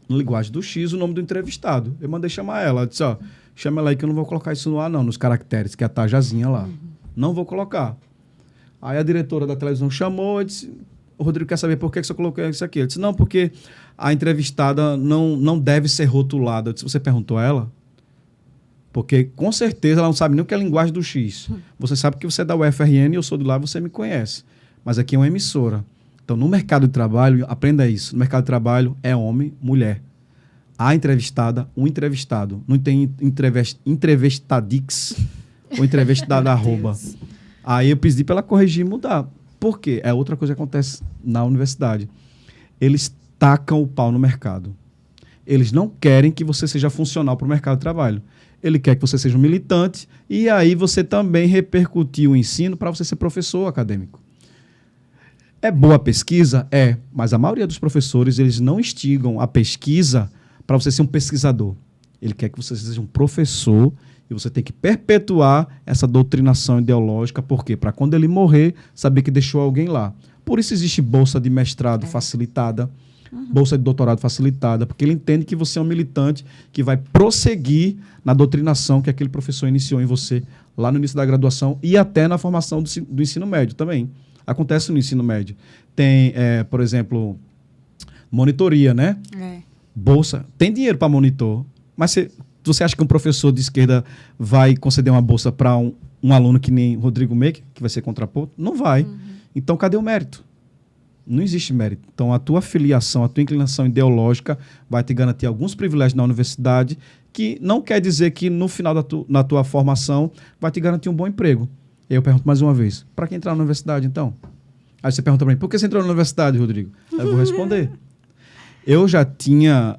no linguagem do X, o nome do entrevistado. Eu mandei chamar ela, disse, ó, chama ela aí que eu não vou colocar isso no ar não, nos caracteres, que é a tajazinha lá. Não vou colocar. Aí a diretora da televisão chamou e disse, O Rodrigo quer saber por que você colocou isso aqui. Eu disse, não, porque a entrevistada não deve ser rotulada. Eu disse, você perguntou a ela? Porque, com certeza, ela não sabe nem o que é a linguagem do X. Você sabe que você é da UFRN, eu sou de lá, você me conhece. Mas aqui é uma emissora. Então, no mercado de trabalho, aprenda isso. No mercado de trabalho, é homem, mulher. A entrevistada, o entrevistado. Não tem entrevistadix ou entrevistada arroba. Aí eu pedi para ela corrigir e mudar. Por quê? É outra coisa que acontece na universidade. Eles tacam o pau no mercado. Eles não querem que você seja funcional para o mercado de trabalho. Ele quer que você seja um militante e aí você também repercutir o ensino para você ser professor acadêmico. É boa a pesquisa? É, mas a maioria dos professores, eles não instigam a pesquisa para você ser um pesquisador. Ele quer que você seja um professor e você tem que perpetuar essa doutrinação ideológica. Por quê? Para quando ele morrer, saber que deixou alguém lá. Por isso existe bolsa de mestrado facilitada, bolsa de doutorado facilitada, porque ele entende que você é um militante que vai prosseguir na doutrinação que aquele professor iniciou em você lá no início da graduação e até na formação do ensino médio também. Acontece no ensino médio. Tem, por exemplo, monitoria, né? Bolsa. Tem dinheiro para monitor, mas você acha que um professor de esquerda vai conceder uma bolsa para um aluno que nem Rodrigo Maker, que vai ser contraponto? Não vai. Então, cadê o mérito? Não existe mérito. Então, a tua filiação, a tua inclinação ideológica vai te garantir alguns privilégios na universidade, que não quer dizer que no final da tua formação vai te garantir um bom emprego. E aí eu pergunto mais uma vez, para que entrar na universidade, então? Aí você pergunta para mim, por que você entrou na universidade, Rodrigo? Aí eu vou responder. Eu já tinha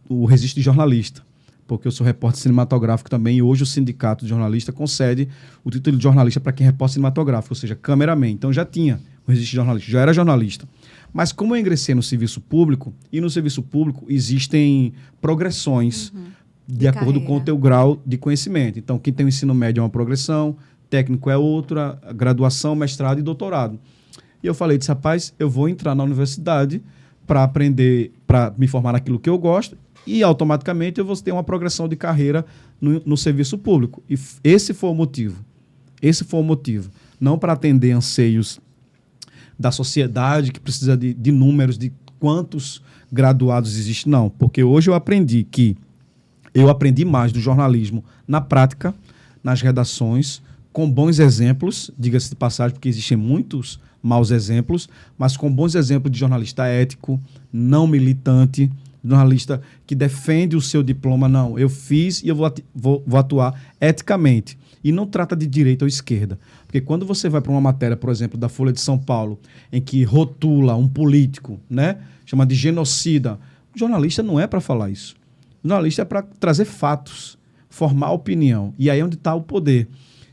o registro de jornalista, porque eu sou repórter cinematográfico também, e hoje o Sindicato de Jornalistas concede o título de jornalista para quem é repórter cinematográfico, ou seja, cameraman. Então, já tinha o registro de jornalista, já era jornalista. Mas como eu ingressei no serviço público, e no serviço público existem progressões de acordo com o teu grau de conhecimento. Então, quem tem o ensino médio é uma progressão, técnico é outra, graduação, mestrado e doutorado. E eu falei, disse, rapaz, eu vou entrar na universidade para aprender, para me formar naquilo que eu gosto, e automaticamente eu vou ter uma progressão de carreira no serviço público. E esse foi o motivo. Esse foi o motivo. Não para atender anseios da sociedade, que precisa de números, de quantos graduados existem, não. Porque hoje eu aprendi mais do jornalismo na prática, nas redações, com bons exemplos, diga-se de passagem, porque existem muitos maus exemplos, mas com bons exemplos de jornalista ético, não militante, jornalista que defende o seu diploma. Não, eu fiz e eu vou atuar eticamente. E não trata de direita ou esquerda. Porque quando você vai para uma matéria, por exemplo, da Folha de São Paulo, em que rotula um político, né, chama de genocida, o jornalista não é para falar isso. O jornalista é para trazer fatos, formar opinião. E aí é onde está o poder.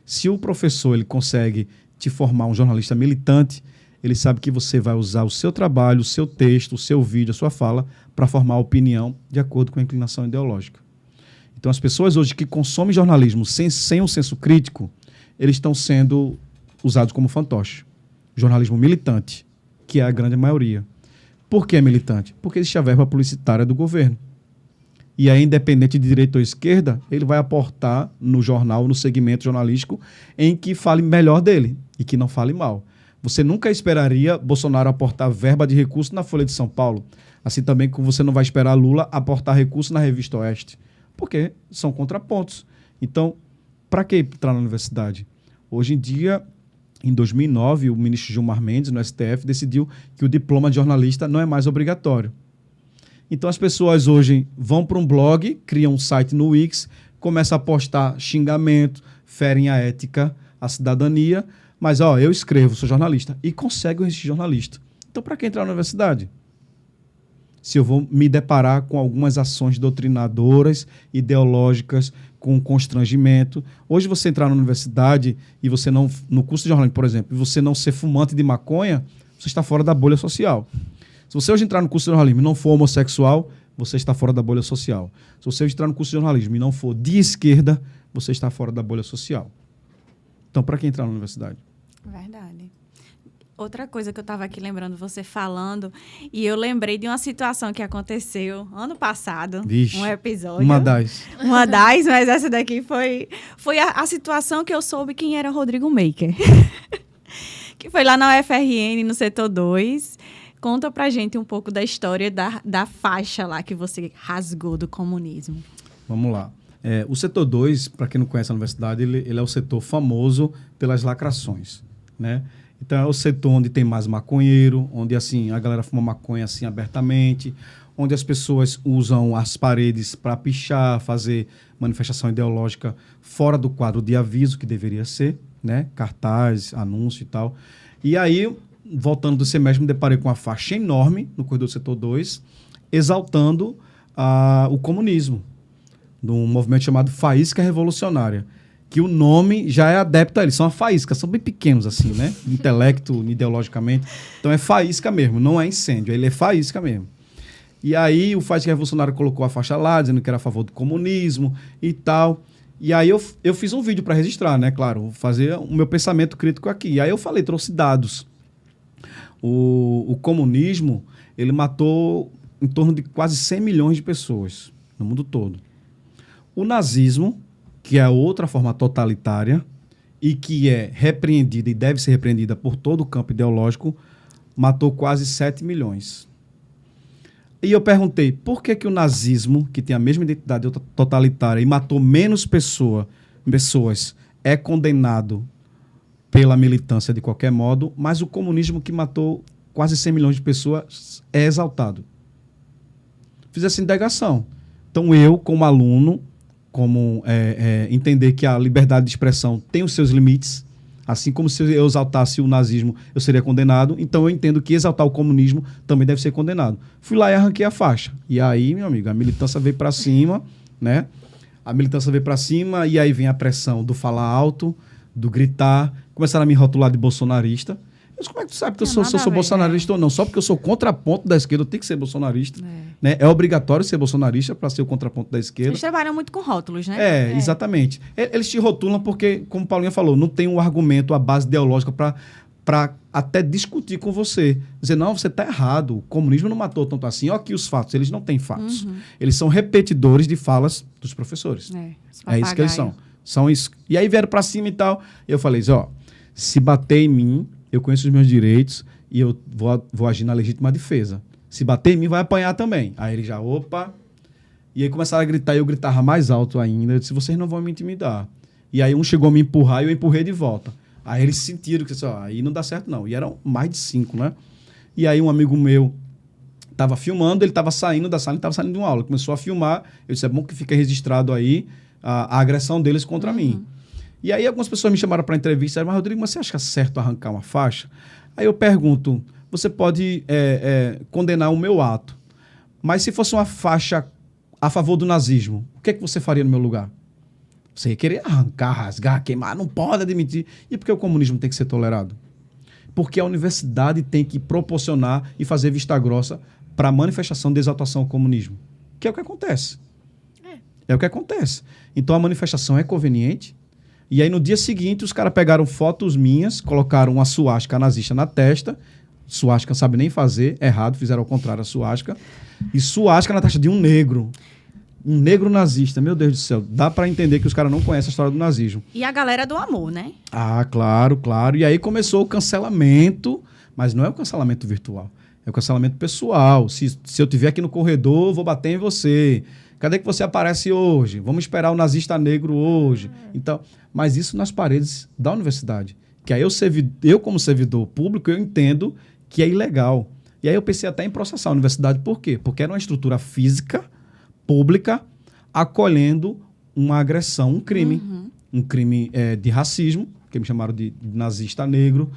Se o professor ele consegue te formar um jornalista militante, ele sabe que você vai usar o seu trabalho, o seu texto, o seu vídeo, a sua fala, para formar opinião de acordo com a inclinação ideológica. Então, as pessoas hoje que consomem jornalismo sem um senso crítico, eles estão sendo usados como fantoche. Jornalismo militante, que é a grande maioria. Por que é militante? Porque existe a verba publicitária do governo. E aí, independente de direita ou esquerda, ele vai aportar no jornal, no segmento jornalístico, em que fale melhor dele e que não fale mal. Você nunca esperaria Bolsonaro aportar verba de recurso na Folha de São Paulo, assim também como você não vai esperar Lula aportar recurso na Revista Oeste, porque são contrapontos. Então, para que entrar na universidade? Hoje em dia, em 2009, o ministro Gilmar Mendes, no STF, decidiu que o diploma de jornalista não é mais obrigatório. Então, as pessoas hoje vão para um blog, criam um site no Wix, começam a postar xingamento, ferem a ética, a cidadania, mas, eu escrevo, sou jornalista, e consegue o registro de jornalista. Então, para que entrar na universidade? Se eu vou me deparar com algumas ações doutrinadoras, ideológicas, com constrangimento. Hoje, você entrar na universidade e você não, no curso de jornalismo, por exemplo, e você não ser fumante de maconha, você está fora da bolha social. Se você hoje entrar no curso de jornalismo e não for homossexual, você está fora da bolha social. Se você hoje entrar no curso de jornalismo e não for de esquerda, você está fora da bolha social. Então, para que entrar na universidade? Verdade. Outra coisa que eu estava aqui lembrando você falando, e eu lembrei de uma situação que aconteceu ano passado. Vixe, um episódio. Uma das, mas essa daqui foi a situação que eu soube quem era Rodrigo Maker. que foi lá na UFRN, no setor 2. Conta pra gente um pouco da história da faixa lá que você rasgou do comunismo. Vamos lá. O setor 2, para quem não conhece a universidade, ele é o setor famoso pelas lacrações, né? Então, é o setor onde tem mais maconheiro, onde assim a galera fuma maconha assim abertamente, onde as pessoas usam as paredes para pichar, fazer manifestação ideológica fora do quadro de aviso que deveria ser, né? Cartaz, anúncio e tal. E aí, voltando do semestre, me deparei com uma faixa enorme no corredor do setor 2, exaltando o comunismo, de um movimento chamado Faísca Revolucionária, que o nome já é adepto a eles. São uma faísca, são bem pequenos assim, né? Intelecto, ideologicamente. Então é faísca mesmo, não é incêndio, ele é faísca mesmo. E aí o Faísca Revolucionária colocou a faixa lá, dizendo que era a favor do comunismo e tal. E aí eu fiz um vídeo para registrar, né? Claro, fazer o meu pensamento crítico aqui. E aí eu falei, trouxe dados. O comunismo, ele matou em torno de quase 100 milhões de pessoas no mundo todo. O nazismo, que é outra forma totalitária e que é repreendida e deve ser repreendida por todo o campo ideológico, matou quase 7 milhões. E eu perguntei, por que o nazismo, que tem a mesma identidade totalitária e matou menos pessoas, é condenado pela militância de qualquer modo, mas o comunismo, que matou quase 100 milhões de pessoas, é exaltado? Fiz essa indagação. Então eu, como aluno, entender que a liberdade de expressão tem os seus limites, assim como se eu exaltasse o nazismo, eu seria condenado, então eu entendo que exaltar o comunismo também deve ser condenado. Fui lá e arranquei a faixa. E aí, meu amigo, a militância veio para cima, né? A militância veio para cima e aí vem a pressão do falar alto, do gritar, começaram a me rotular de bolsonarista. Mas como é que tu sabe que eu sou bolsonarista ou não? Só porque eu sou contraponto da esquerda, eu tenho que ser bolsonarista. Né? É obrigatório ser bolsonarista para ser o contraponto da esquerda. Eles trabalham muito com rótulos, né? Exatamente. Eles te rotulam porque, como Paulinha falou, não tem um argumento, a base ideológica para até discutir com você. Dizer, não, você está errado, o comunismo não matou tanto assim. Olha aqui os fatos. Eles não têm fatos. Eles são repetidores de falas dos professores. É isso que eles são. São isso. E aí vieram para cima e tal. E eu falei, se bater em mim, eu conheço os meus direitos e eu vou agir na legítima defesa. Se bater em mim, vai apanhar também. Aí ele já, opa. E aí começaram a gritar e eu gritava mais alto ainda. Eu disse, vocês não vão me intimidar. E aí um chegou a me empurrar e eu empurrei de volta. Aí eles sentiram que, aí não dá certo não. E eram mais de 5, né? E aí um amigo meu estava filmando, ele estava saindo da sala, ele estava saindo de uma aula. Começou a filmar. Eu disse, é bom que fique registrado aí a agressão deles contra mim. E aí algumas pessoas me chamaram para entrevista e disseram, mas Rodrigo, você acha certo arrancar uma faixa? Aí eu pergunto, você pode condenar o meu ato, mas se fosse uma faixa a favor do nazismo, o que é que você faria no meu lugar? Você ia querer arrancar, rasgar, queimar, não pode admitir. E por que o comunismo tem que ser tolerado? Porque a universidade tem que proporcionar e fazer vista grossa para a manifestação de exaltação ao comunismo, que é o que acontece. É o que acontece. Então a manifestação é conveniente. E aí, no dia seguinte, os caras pegaram fotos minhas, colocaram uma suástica nazista na testa. Suástica não sabe nem fazer, errado, fizeram ao contrário a suástica. E suástica na testa de um negro. Um negro nazista, meu Deus do céu. Dá para entender que os caras não conhecem a história do nazismo. E a galera do amor, né? Ah, claro, claro. E aí começou o cancelamento, mas não é o cancelamento virtual, é o cancelamento pessoal. Se eu estiver aqui no corredor, eu vou bater em você. Cadê que você aparece hoje? Vamos esperar o nazista negro hoje. Então, mas isso nas paredes da universidade. Que aí eu como servidor público, eu entendo que é ilegal. E aí eu pensei até em processar a universidade. Por quê? Porque era uma estrutura física, pública, acolhendo uma agressão, um crime. Um crime de racismo, que me chamaram de nazista negro.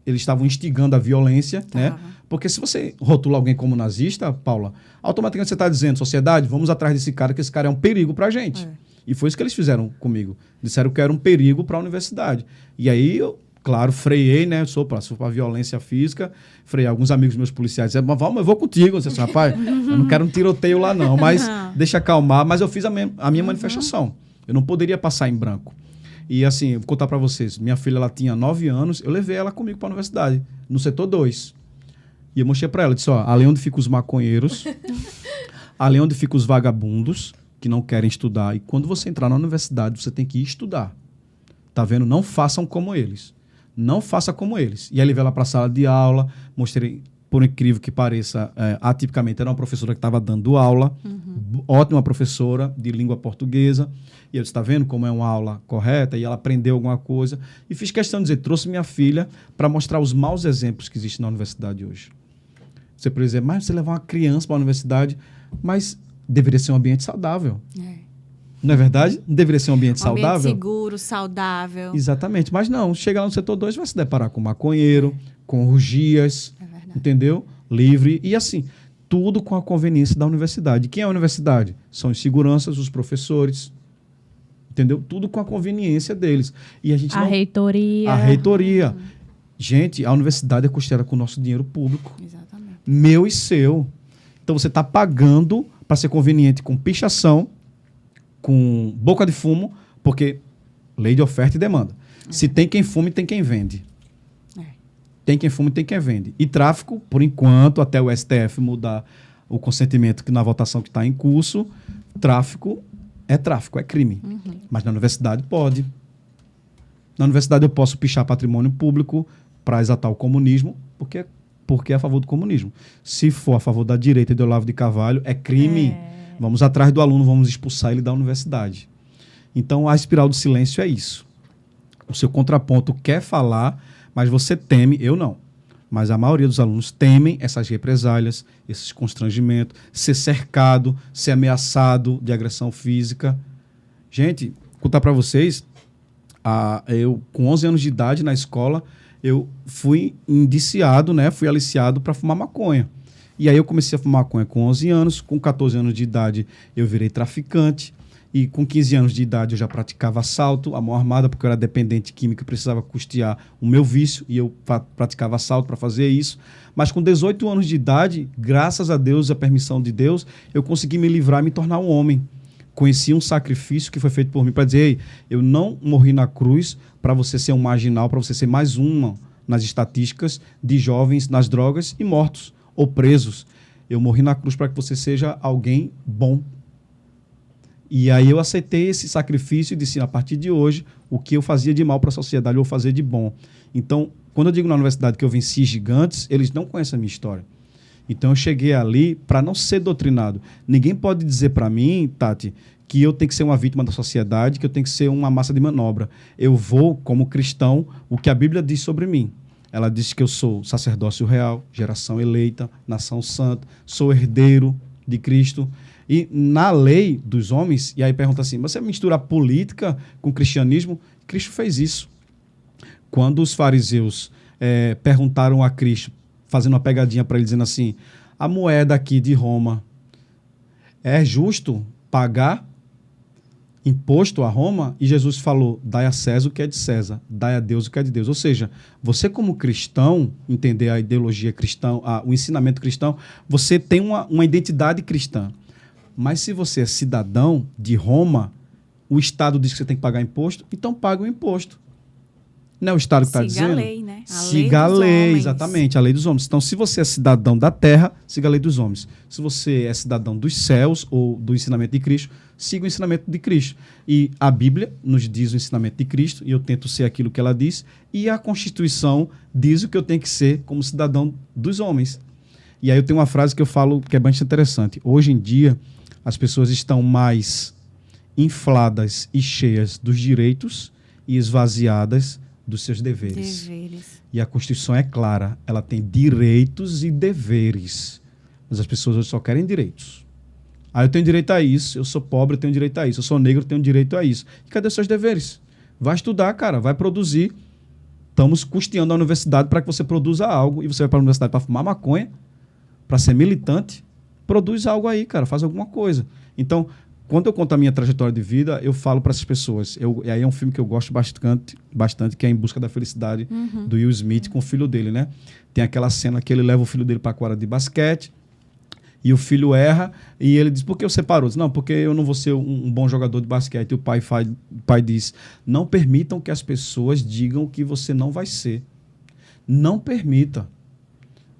Eles estavam instigando a violência, né? Porque se você rotula alguém como nazista, Paula, automaticamente você está dizendo, sociedade, vamos atrás desse cara, que esse cara é um perigo para a gente. E foi isso que eles fizeram comigo. Disseram que eu era um perigo para a universidade. E aí eu, claro, freiei, né? Sou para violência física, freiei. Alguns amigos meus policiais disseram, mas eu vou contigo. Eu disse, rapaz, eu não quero um tiroteio lá não, mas deixa acalmar. Mas eu fiz a minha manifestação. Eu não poderia passar em branco. E assim, vou contar para vocês, minha filha, ela tinha 9 anos, eu levei ela comigo para a universidade, no setor 2. E eu mostrei para ela, disse, ali onde ficam os maconheiros, ali onde ficam os vagabundos, que não querem estudar. E quando você entrar na universidade, você tem que ir estudar. Tá vendo? Não façam como eles. Não faça como eles. E aí levei ela para a sala de aula, mostrei, por incrível que pareça, atipicamente era uma professora que estava dando aula, ótima professora de língua portuguesa. E eu disse, está vendo como é uma aula correta? E ela aprendeu alguma coisa. E fiz questão de dizer, trouxe minha filha para mostrar os maus exemplos que existem na universidade hoje. Você pode dizer, mas você levar uma criança para a universidade, mas deveria ser um ambiente saudável. Não é verdade? Não deveria ser um ambiente saudável? Ambiente seguro, saudável. Exatamente. Mas não, chega lá no setor 2, vai se deparar com maconheiro, com orgias, entendeu? Livre. E assim, tudo com a conveniência da universidade. Quem é a universidade? São os seguranças, os professores, entendeu? Tudo com a conveniência deles. E a gente reitoria. A reitoria. Gente, a universidade é custeada com o nosso dinheiro público. Exatamente. Meu e seu. Então você está pagando para ser conveniente com pichação, com boca de fumo, porque lei de oferta e demanda. Se tem quem fume, tem quem vende. Tem quem fume, tem quem vende. E tráfico, por enquanto, até o STF mudar o consentimento que na votação que está em curso, tráfico, é crime. Mas na universidade pode. Na universidade eu posso pichar patrimônio público para exaltar o comunismo, porque é a favor do comunismo. Se for a favor da direita e do Olavo de Carvalho, é crime. Vamos atrás do aluno, vamos expulsar ele da universidade. Então, a espiral do silêncio é isso. O seu contraponto quer falar, mas você teme, eu não. Mas a maioria dos alunos temem essas represálias, esses constrangimentos, ser cercado, ser ameaçado de agressão física. Gente, vou contar para vocês, eu com 11 anos de idade na escola, eu fui indiciado, né, fui aliciado para fumar maconha. E aí eu comecei a fumar maconha com 11 anos, com 14 anos de idade eu virei traficante, e com 15 anos de idade eu já praticava assalto à mão armada, porque eu era dependente químico e precisava custear o meu vício, e eu praticava assalto para fazer isso. Mas com 18 anos de idade, graças a Deus e a permissão de Deus, eu consegui me livrar e me tornar um homem. Conheci um sacrifício que foi feito por mim para dizer, ei, eu não morri na cruz para você ser um marginal, para você ser mais uma nas estatísticas de jovens nas drogas e mortos ou presos. Eu morri na cruz para que você seja alguém bom. E aí eu aceitei esse sacrifício e disse, a partir de hoje, o que eu fazia de mal para a sociedade, eu vou fazer de bom. Então, quando eu digo na universidade que eu venci gigantes, eles não conhecem a minha história. Então, eu cheguei ali para não ser doutrinado. Ninguém pode dizer para mim, Tati, que eu tenho que ser uma vítima da sociedade, que eu tenho que ser uma massa de manobra. Eu vou, como cristão, o que a Bíblia diz sobre mim. Ela diz que eu sou sacerdócio real, geração eleita, nação santa, sou herdeiro de Cristo. E na lei dos homens, e aí pergunta assim, você mistura política com cristianismo? Cristo fez isso. Quando os fariseus perguntaram a Cristo, fazendo uma pegadinha para ele, dizendo assim, a moeda aqui de Roma, é justo pagar imposto a Roma? E Jesus falou, dai a César o que é de César, dai a Deus o que é de Deus. Ou seja, você como cristão, entender a ideologia cristã, o ensinamento cristão, você tem uma identidade cristã. Mas se você é cidadão de Roma, o Estado diz que você tem que pagar imposto, então paga o imposto. Não é o Estado que está dizendo? Siga a lei, né? Siga a lei, exatamente, a lei dos homens. Então, se você é cidadão da terra, siga a lei dos homens. Se você é cidadão dos céus ou do ensinamento de Cristo, siga o ensinamento de Cristo. E a Bíblia nos diz o ensinamento de Cristo, e eu tento ser aquilo que ela diz, e a Constituição diz o que eu tenho que ser como cidadão dos homens. E aí eu tenho uma frase que eu falo que é bastante interessante. Hoje em dia, as pessoas estão mais infladas e cheias dos direitos e esvaziadas dos seus deveres. E a Constituição é clara, ela tem direitos e deveres. Mas as pessoas hoje só querem direitos. Eu tenho direito a isso, eu sou pobre, eu tenho direito a isso, eu sou negro, eu tenho direito a isso. E cadê os seus deveres? Vai estudar, cara, vai produzir. Estamos custeando a universidade para que você produza algo, e você vai para a universidade para fumar maconha, para ser militante. Produz algo aí, cara, faz alguma coisa. Então, quando eu conto a minha trajetória de vida, eu falo para essas pessoas. E aí é um filme que eu gosto bastante, que é Em Busca da Felicidade, do Will Smith com o filho dele, né? Tem aquela cena que ele leva o filho dele para a quadra de basquete, e o filho erra, e ele diz, por que você parou? Diz, não, porque eu não vou ser um bom jogador de basquete. E o pai diz, não permitam que as pessoas digam que você não vai ser. Não permita.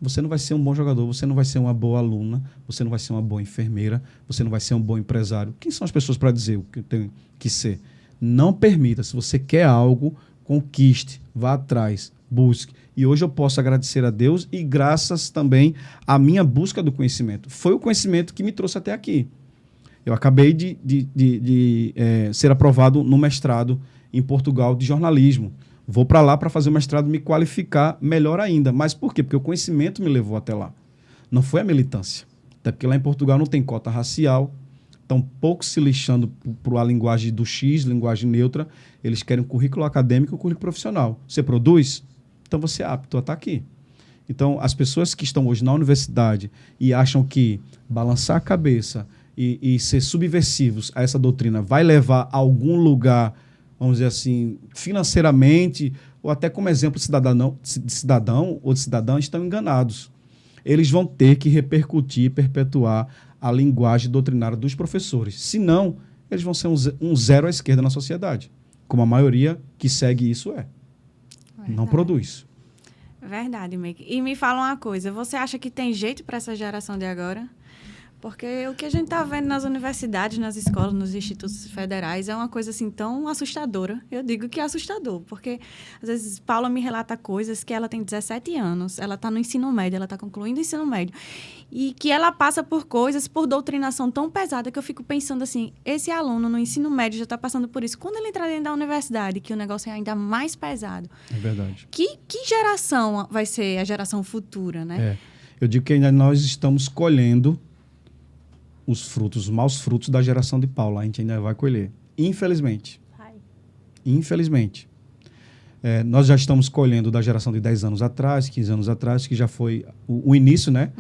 Você não vai ser um bom jogador, você não vai ser uma boa aluna, você não vai ser uma boa enfermeira, você não vai ser um bom empresário. Quem são as pessoas para dizer o que eu tenho que ser? Não permita. Se você quer algo, conquiste, vá atrás, busque. E hoje eu posso agradecer a Deus e graças também à minha busca do conhecimento. Foi o conhecimento que me trouxe até aqui. Eu acabei de ser aprovado no mestrado em Portugal de jornalismo. Vou para lá para fazer o mestrado e me qualificar melhor ainda. Mas por quê? Porque o conhecimento me levou até lá. Não foi a militância. Até porque lá em Portugal não tem cota racial. Estão pouco se lixando por a linguagem do X, linguagem neutra. Eles querem um currículo acadêmico e um currículo profissional. Você produz? Então você é apto a estar aqui. Então, as pessoas que estão hoje na universidade e acham que balançar a cabeça e ser subversivos a essa doutrina vai levar a algum lugar, vamos dizer assim, financeiramente, ou até como exemplo de cidadão ou de cidadã, estão enganados. Eles vão ter que repercutir, perpetuar a linguagem doutrinária dos professores. Senão, eles vão ser um zero à esquerda na sociedade, como a maioria que segue isso é. Verdade. Não produz. Verdade, Meike. E me fala uma coisa, você acha que tem jeito para essa geração de agora? Porque o que a gente está vendo nas universidades, nas escolas, nos institutos federais é uma coisa assim tão assustadora. Eu digo que é assustador, porque às vezes Paula me relata coisas que ela tem 17 anos, ela está no ensino médio, ela está concluindo o ensino médio, e que ela passa por coisas, por doutrinação tão pesada que eu fico pensando assim, esse aluno no ensino médio já está passando por isso. Quando ele entrar dentro da universidade, que o negócio é ainda mais pesado. É verdade. Que geração vai ser a geração futura, né? Eu digo que ainda nós estamos colhendo os maus frutos da geração de Paula. A gente ainda vai colher. Infelizmente. Infelizmente. Nós já estamos colhendo da geração de 10 anos atrás, 15 anos atrás, que já foi o início, né?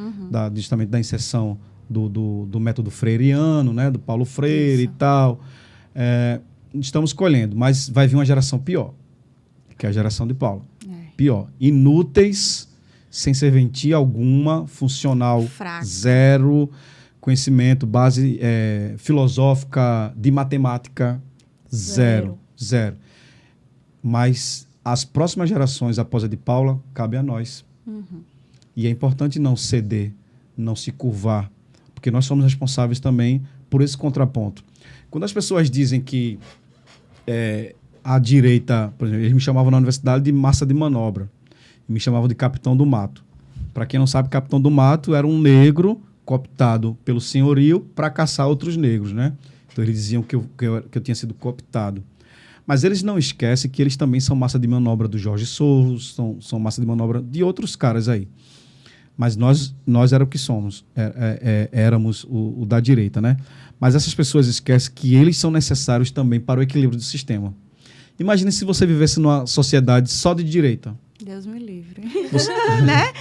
Justamente da inserção do método freiriano, né? Do Paulo Freire. Isso. E tal. Estamos colhendo, mas vai vir uma geração pior, que é a geração de Paula. Pior. Inúteis, sem serventia alguma, funcional. Fraco. Zero. Conhecimento, base filosófica, de matemática, zero. Mas as próximas gerações, após a de Paula, cabe a nós. E é importante não ceder, não se curvar, porque nós somos responsáveis também por esse contraponto. Quando as pessoas dizem que a direita, por exemplo, eles me chamavam na universidade de massa de manobra, me chamavam de capitão do mato. Para quem não sabe, capitão do mato era um negro cooptado pelo senhorio para caçar outros negros, né? Então, eles diziam que eu tinha sido cooptado. Mas eles não esquecem que eles também são massa de manobra do Jorge Soros, são massa de manobra de outros caras aí. Mas nós era o que somos, éramos o da direita, né? Mas essas pessoas esquecem que eles são necessários também para o equilíbrio do sistema. Imagine se você vivesse numa sociedade só de direita. Deus me livre. Né?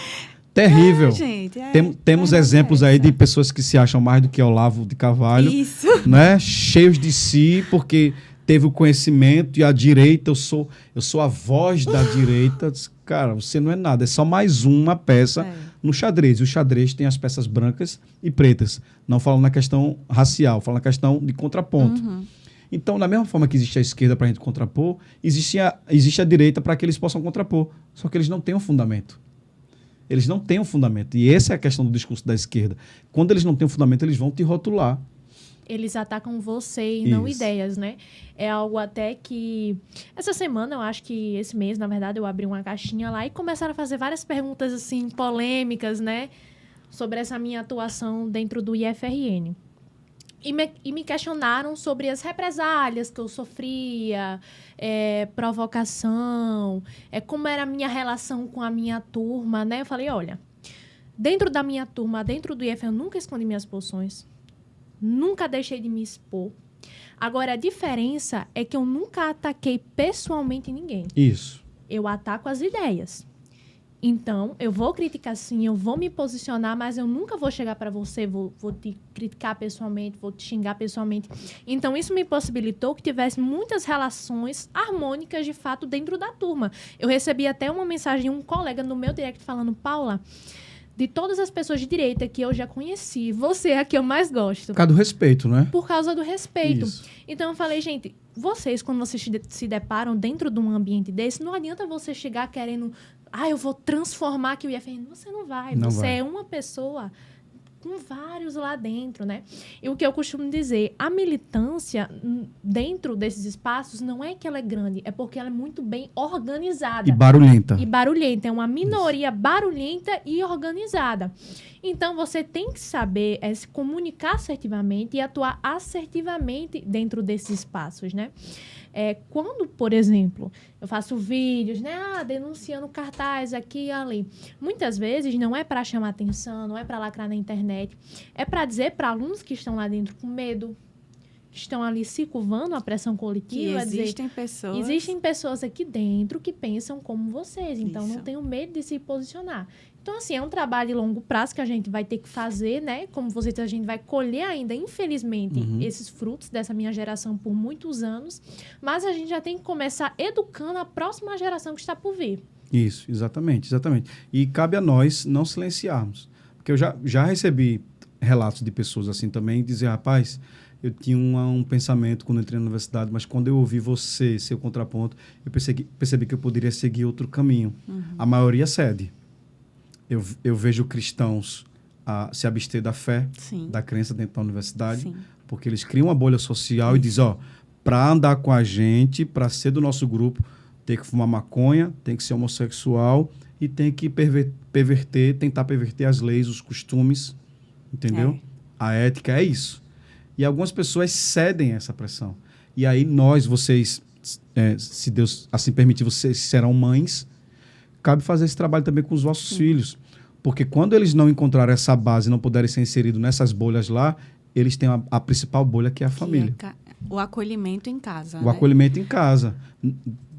Terrível. Gente, temos exemplos aí de pessoas que se acham mais do que Olavo de Carvalho. Isso. Né? Cheios de si, porque teve o conhecimento e a direita, eu sou a voz da direita. Cara, você não é nada, é só mais uma peça no xadrez. E o xadrez tem as peças brancas e pretas. Não falando na questão racial, falando na questão de contraponto. Então, da mesma forma que existe a esquerda para a gente contrapor, existe a direita para que eles possam contrapor. Só que eles não têm um fundamento. Eles não têm um fundamento. E essa é a questão do discurso da esquerda. Quando eles não têm um fundamento, eles vão te rotular. Eles atacam você e não ideias, né? É algo até que... Essa semana, eu acho que esse mês, na verdade, eu abri uma caixinha lá e começaram a fazer várias perguntas, assim, polêmicas, né? Sobre essa minha atuação dentro do IFRN. E me questionaram sobre as represálias que eu sofria, provocação, como era a minha relação com a minha turma, né? Eu falei, olha, dentro da minha turma, dentro do IF, eu nunca escondi minhas posições, nunca deixei de me expor. Agora, a diferença é que eu nunca ataquei pessoalmente ninguém. Isso. Eu ataco as ideias. Então, eu vou criticar sim, eu vou me posicionar, mas eu nunca vou chegar para você, vou te criticar pessoalmente, vou te xingar pessoalmente. Então, isso me possibilitou que tivesse muitas relações harmônicas, de fato, dentro da turma. Eu recebi até uma mensagem de um colega no meu direct falando, Paula, de todas as pessoas de direita que eu já conheci, você é a que eu mais gosto. Por causa do respeito, né? Por causa do respeito. Isso. Então, eu falei, gente, vocês, quando vocês se deparam dentro de um ambiente desse, não adianta você chegar querendo... eu vou transformar aqui o IFRN. Você não vai. Você é uma pessoa com vários lá dentro, né? E o que eu costumo dizer, a militância dentro desses espaços não é que ela é grande, é porque ela é muito bem organizada. E barulhenta. E barulhenta. É uma minoria barulhenta e organizada. Então, você tem que saber se comunicar assertivamente e atuar assertivamente dentro desses espaços, né? Quando, por exemplo, eu faço vídeos, né? Denunciando cartaz aqui e ali. Muitas vezes não é para chamar atenção, não é para lacrar na internet. É para dizer para alunos que estão lá dentro com medo, que estão ali se curvando à pressão coletiva. Que existem pessoas aqui dentro que pensam como vocês. Então, Isso. não tenham medo de se posicionar. Então, assim, é um trabalho de longo prazo que a gente vai ter que fazer, né? Como você disse, a gente vai colher ainda, infelizmente, esses frutos dessa minha geração por muitos anos. Mas a gente já tem que começar educando a próxima geração que está por vir. Isso, exatamente. E cabe a nós não silenciarmos. Porque eu já recebi relatos de pessoas assim também, dizer, rapaz, eu tinha um pensamento quando entrei na universidade, mas quando eu ouvi você, seu contraponto, eu percebi que eu poderia seguir outro caminho. A maioria cede. Eu vejo cristãos se abster da fé, Sim. da crença dentro da universidade, Sim. porque eles criam uma bolha social e dizem, para andar com a gente, para ser do nosso grupo, tem que fumar maconha, tem que ser homossexual e tem que tentar perverter as leis, os costumes, entendeu? A ética é isso. E algumas pessoas cedem a essa pressão. E aí vocês, se Deus assim permitir, vocês serão mães, cabe fazer esse trabalho também com os vossos filhos. Porque quando eles não encontrarem essa base, não puderem ser inseridos nessas bolhas lá, eles têm a principal bolha, que é a família. O acolhimento em casa. O acolhimento em casa.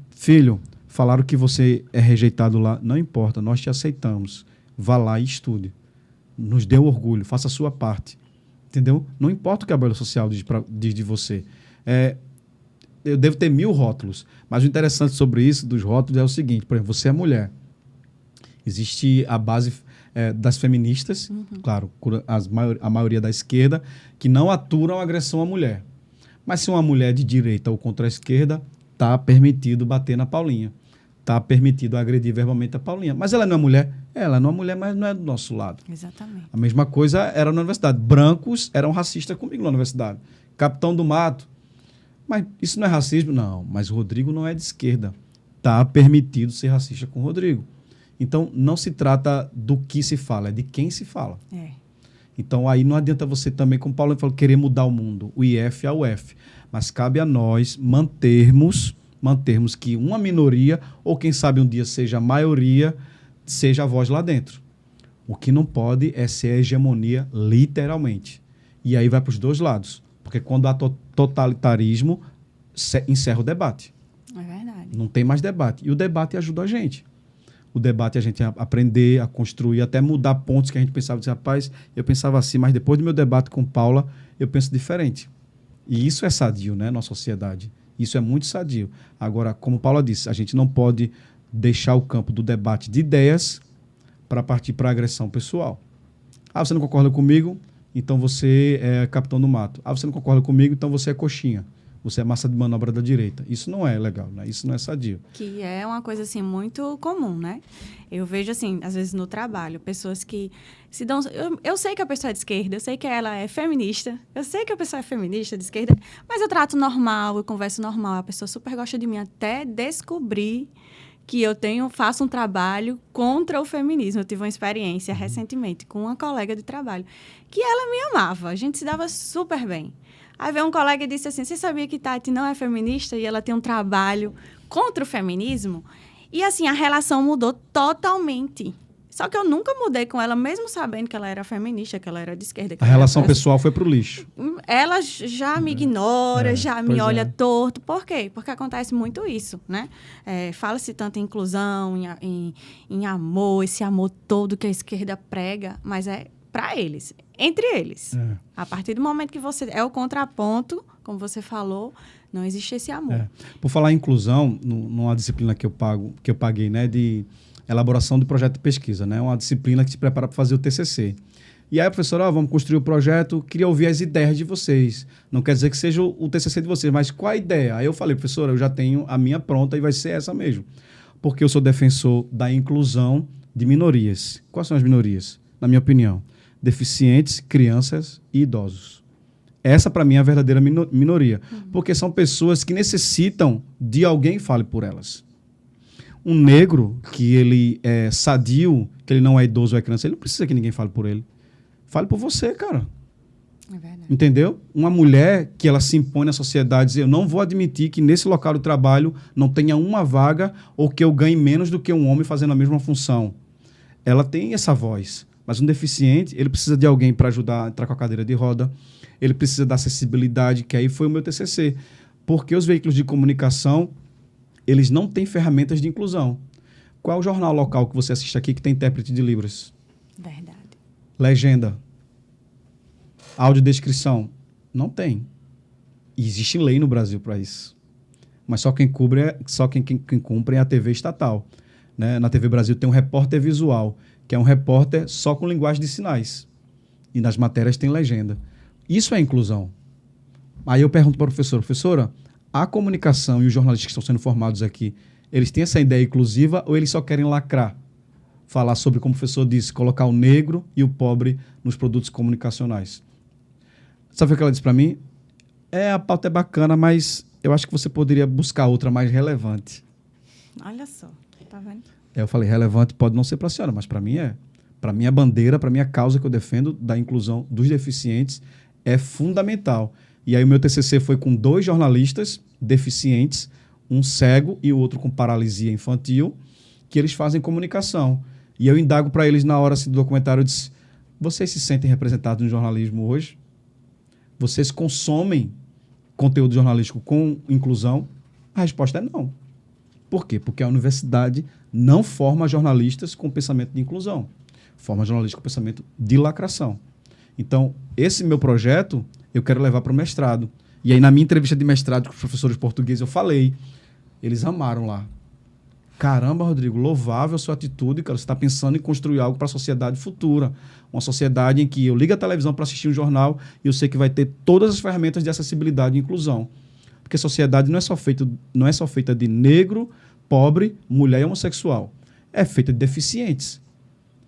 Filho, falaram que você é rejeitado lá. Não importa, nós te aceitamos. Vá lá e estude. Nos dê orgulho, faça a sua parte. Entendeu? Não importa o que a bolha social diz de você. Eu devo ter 1000 rótulos, mas o interessante sobre isso, dos rótulos, é o seguinte, por exemplo, você é mulher. Existe a base das feministas, claro, a maioria da esquerda, que não aturam a agressão à mulher. Mas se uma mulher é de direita ou contra a esquerda, está permitido bater na Paulinha. Está permitido agredir verbalmente a Paulinha. Mas ela não é mulher? Ela não é mulher, mas não é do nosso lado. Exatamente. A mesma coisa era na universidade. Brancos eram racistas comigo na universidade. Capitão do Mato. Mas isso não é racismo? Não, mas o Rodrigo não é de esquerda. Está permitido ser racista com o Rodrigo. Então, não se trata do que se fala, é de quem se fala. Então, aí não adianta você também, como o Paulo falou, querer mudar o mundo, o IF a UF. Mas cabe a nós mantermos que uma minoria, ou quem sabe um dia seja a maioria, seja a voz lá dentro. O que não pode é ser a hegemonia, literalmente. E aí vai para os dois lados. Porque quando há totalitarismo, encerra o debate. É verdade. Não tem mais debate. E o debate ajuda a gente. O debate a gente aprender, a construir, até mudar pontos que a gente pensava, dizer, rapaz, eu pensava assim, mas depois do meu debate com Paula, eu penso diferente. E isso é sadio, né, na sociedade. Isso é muito sadio. Agora, como Paula disse, a gente não pode deixar o campo do debate de ideias para partir para a agressão pessoal. Ah, você não concorda comigo? Então você é capitão do mato. Ah, você não concorda comigo? Então você é coxinha. Você é massa de manobra da direita. Isso não é legal, né? Isso não é sadio. Que é uma coisa, assim, muito comum, né? Eu vejo, assim, às vezes no trabalho, pessoas que se dão... Eu sei que a pessoa é de esquerda, eu sei que ela é feminista, eu sei que a pessoa é feminista, de esquerda, mas eu trato normal, eu converso normal, a pessoa super gosta de mim, até descobrir que faço um trabalho contra o feminismo. Eu tive uma experiência recentemente com uma colega de trabalho, que ela me amava, a gente se dava super bem. Aí veio um colega e disse assim, você sabia que Tati não é feminista e ela tem um trabalho contra o feminismo? E assim, a relação mudou totalmente. Só que eu nunca mudei com ela, mesmo sabendo que ela era feminista, que ela era de esquerda. A relação pessoal foi pro lixo. Ela já me ignora, já me olha torto. Por quê? Porque acontece muito isso, né? Fala-se tanto em inclusão, em amor, esse amor todo que a esquerda prega, mas é para eles, entre eles. A partir do momento que você é o contraponto, como você falou, não existe esse amor. Por falar em inclusão, numa disciplina que eu paguei, né, de elaboração do projeto de pesquisa, né, uma disciplina que te prepara para fazer o TCC. E aí a professora, vamos construir o projeto, queria ouvir as ideias de vocês. Não quer dizer que seja o TCC de vocês, mas qual a ideia? Aí eu falei, professora, eu já tenho a minha pronta e vai ser essa mesmo. Porque eu sou defensor da inclusão de minorias. Quais são as minorias, na minha opinião? deficientes, crianças e idosos. Essa, para mim, é a verdadeira minoria. Porque são pessoas que necessitam de alguém que fale por elas. Um negro que ele é sadio, que ele não é idoso ou é criança, ele não precisa que ninguém fale por ele. Fale por você, cara. É verdade. Entendeu? Uma mulher que ela se impõe na sociedade, diz, eu não vou admitir que nesse local de trabalho não tenha uma vaga ou que eu ganhe menos do que um homem fazendo a mesma função. Ela tem essa voz. Mas um deficiente, ele precisa de alguém para ajudar a entrar com a cadeira de roda. Ele precisa da acessibilidade, que aí foi o meu TCC. Porque os veículos de comunicação, eles não têm ferramentas de inclusão. Qual é o jornal local que você assiste aqui que tem intérprete de Libras? Verdade. Legenda. Audiodescrição. Não tem. E existe lei no Brasil para isso. Mas só quem cumpre é a TV estatal. Né? Na TV Brasil tem um repórter visual, que é um repórter só com linguagem de sinais. E nas matérias tem legenda. Isso é inclusão. Aí eu pergunto para a professora, a comunicação e os jornalistas que estão sendo formados aqui, eles têm essa ideia inclusiva ou eles só querem lacrar? Falar sobre, como o professor disse, colocar o negro e o pobre nos produtos comunicacionais. Sabe o que ela disse para mim? A pauta é bacana, mas eu acho que você poderia buscar outra mais relevante. Olha só, tá vendo? Eu falei, relevante pode não ser para a senhora, mas para mim é. Para mim, a bandeira, para mim, a causa que eu defendo da inclusão dos deficientes é fundamental. E aí o meu TCC foi com 2 jornalistas deficientes, um cego e o outro com paralisia infantil, que eles fazem comunicação. E eu indago para eles na hora assim, do documentário, eu disse, vocês se sentem representados no jornalismo hoje? Vocês consomem conteúdo jornalístico com inclusão? A resposta é não. Por quê? Porque a universidade não forma jornalistas com pensamento de inclusão. Forma jornalistas com pensamento de lacração. Então, esse meu projeto, eu quero levar para o mestrado. E aí, na minha entrevista de mestrado com os professores portugueses, eu falei. Eles amaram lá. Caramba, Rodrigo, louvável a sua atitude, cara. Você está pensando em construir algo para a sociedade futura. Uma sociedade em que eu ligo a televisão para assistir um jornal e eu sei que vai ter todas as ferramentas de acessibilidade e inclusão. Porque a sociedade não é só feita de negro, pobre, mulher e homossexual. É feita de deficientes.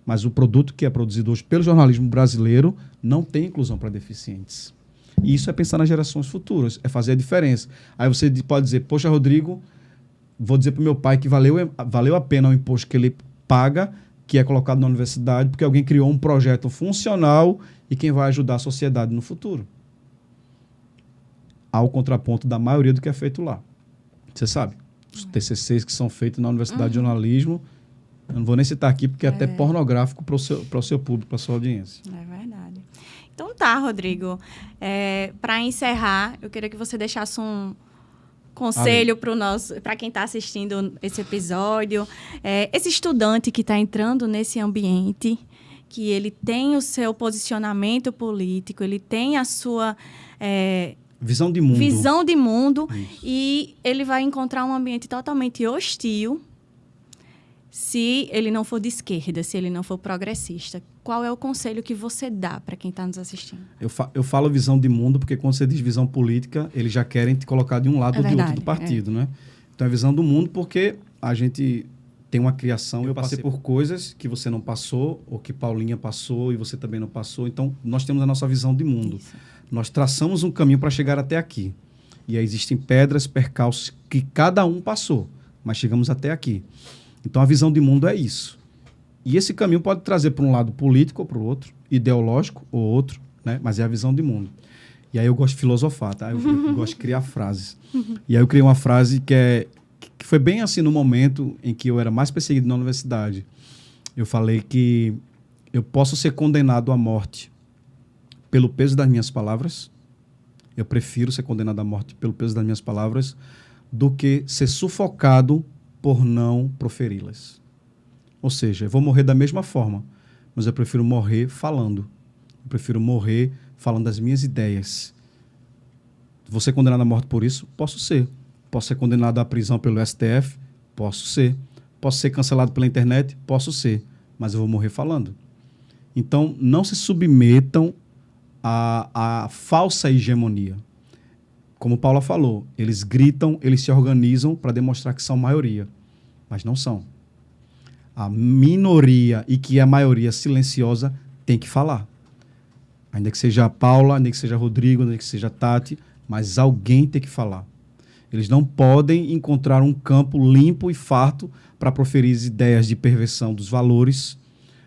Mas o produto que é produzido hoje pelo jornalismo brasileiro não tem inclusão para deficientes. E isso é pensar nas gerações futuras, é fazer a diferença. Aí você pode dizer, poxa, Rodrigo, vou dizer para o meu pai que valeu a pena o imposto que ele paga, que é colocado na universidade, porque alguém criou um projeto funcional e quem vai ajudar a sociedade no futuro. Ao contraponto da maioria do que é feito lá. Você sabe, os TCCs que são feitos na Universidade de Jornalismo, eu não vou nem citar aqui, porque é até pornográfico para o seu público, para a sua audiência. É verdade. Então tá, Rodrigo. Para encerrar, eu queria que você deixasse um conselho para quem está assistindo esse episódio. Esse estudante que está entrando nesse ambiente, que ele tem o seu posicionamento político, ele tem a sua visão de mundo. E ele vai encontrar um ambiente totalmente hostil se ele não for de esquerda, se ele não for progressista. Qual é o conselho que você dá para quem está nos assistindo? Eu falo visão de mundo porque quando você diz visão política, eles já querem te colocar de um lado ou de outro do partido, né? Então, é visão do mundo porque a gente tem uma criação. Eu passei por coisas que você não passou ou que Paulinha passou e você também não passou. Então, nós temos a nossa visão de mundo. Isso. Nós traçamos um caminho para chegar até aqui. E aí existem pedras, percalços que cada um passou, mas chegamos até aqui. Então, a visão de mundo é isso. E esse caminho pode trazer para um lado político ou para o outro, ideológico ou outro, né? Mas é a visão de mundo. E aí eu gosto de filosofar, tá? Eu gosto de criar frases. E aí eu criei uma frase que foi bem assim no momento em que eu era mais perseguido na universidade. Eu falei que eu posso ser condenado à morte pelo peso das minhas palavras. Eu prefiro ser condenado à morte pelo peso das minhas palavras do que ser sufocado por não proferi-las. Ou seja, eu vou morrer da mesma forma, mas eu prefiro morrer falando. Eu prefiro morrer falando das minhas ideias. Vou ser condenado à morte por isso? Posso ser. Posso ser condenado à prisão pelo STF? Posso ser. Posso ser cancelado pela internet? Posso ser. Mas eu vou morrer falando. Então, não se submetam à falsa hegemonia. Como Paula falou, eles gritam, eles se organizam para demonstrar que são maioria, mas não são. A minoria e que é a maioria silenciosa tem que falar. Ainda que seja a Paula, ainda que seja Rodrigo, ainda que seja a Tati, mas alguém tem que falar. Eles não podem encontrar um campo limpo e farto para proferir ideias de perversão dos valores,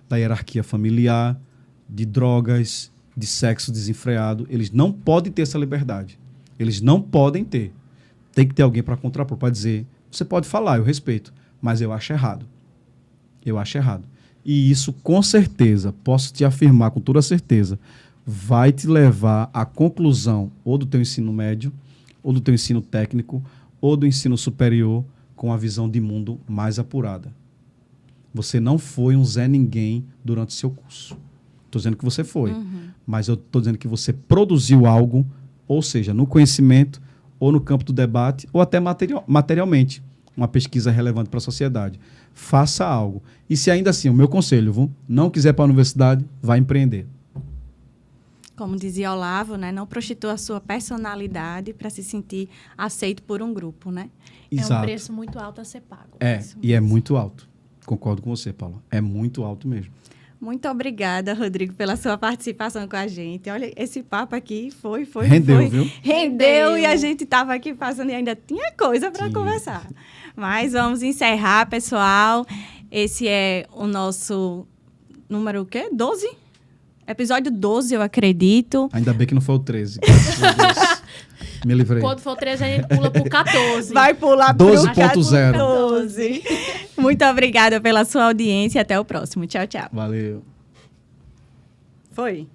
da hierarquia familiar, de drogas, de sexo desenfreado. Eles não podem ter essa liberdade. Eles não podem ter. Tem que ter alguém para contrapor, para dizer, você pode falar, eu respeito, mas eu acho errado. Eu acho errado. E isso, com certeza, posso te afirmar com toda certeza, vai te levar à conclusão ou do teu ensino médio, ou do teu ensino técnico, ou do ensino superior, com a visão de mundo mais apurada. Você não foi um Zé Ninguém durante o seu curso. Estou dizendo que você foi, mas eu estou dizendo que você produziu algo, ou seja, no conhecimento, ou no campo do debate, ou até materialmente, uma pesquisa relevante para a sociedade. Faça algo. E se ainda assim, o meu conselho, viu? Não quiser para a universidade, vai empreender. Como dizia Olavo, né? Não prostitua a sua personalidade para se sentir aceito por um grupo, né? Exato. É um preço muito alto a ser pago. E é muito alto. Concordo com você, Paula. É muito alto mesmo. Muito obrigada, Rodrigo, pela sua participação com a gente. Olha, esse papo aqui foi. Rendeu, viu? Rendeu, e a gente estava aqui passando e ainda tinha coisa para conversar. Mas vamos encerrar, pessoal. Esse é o nosso número o quê? 12? Episódio 12, eu acredito. Ainda bem que não foi o 13. Graças a Deus. Me livrei. Quando for 13, a gente pula pro 14. Vai pular pro 12.0. 14. Muito obrigada pela sua audiência. Até o próximo. Tchau, tchau. Valeu. Foi.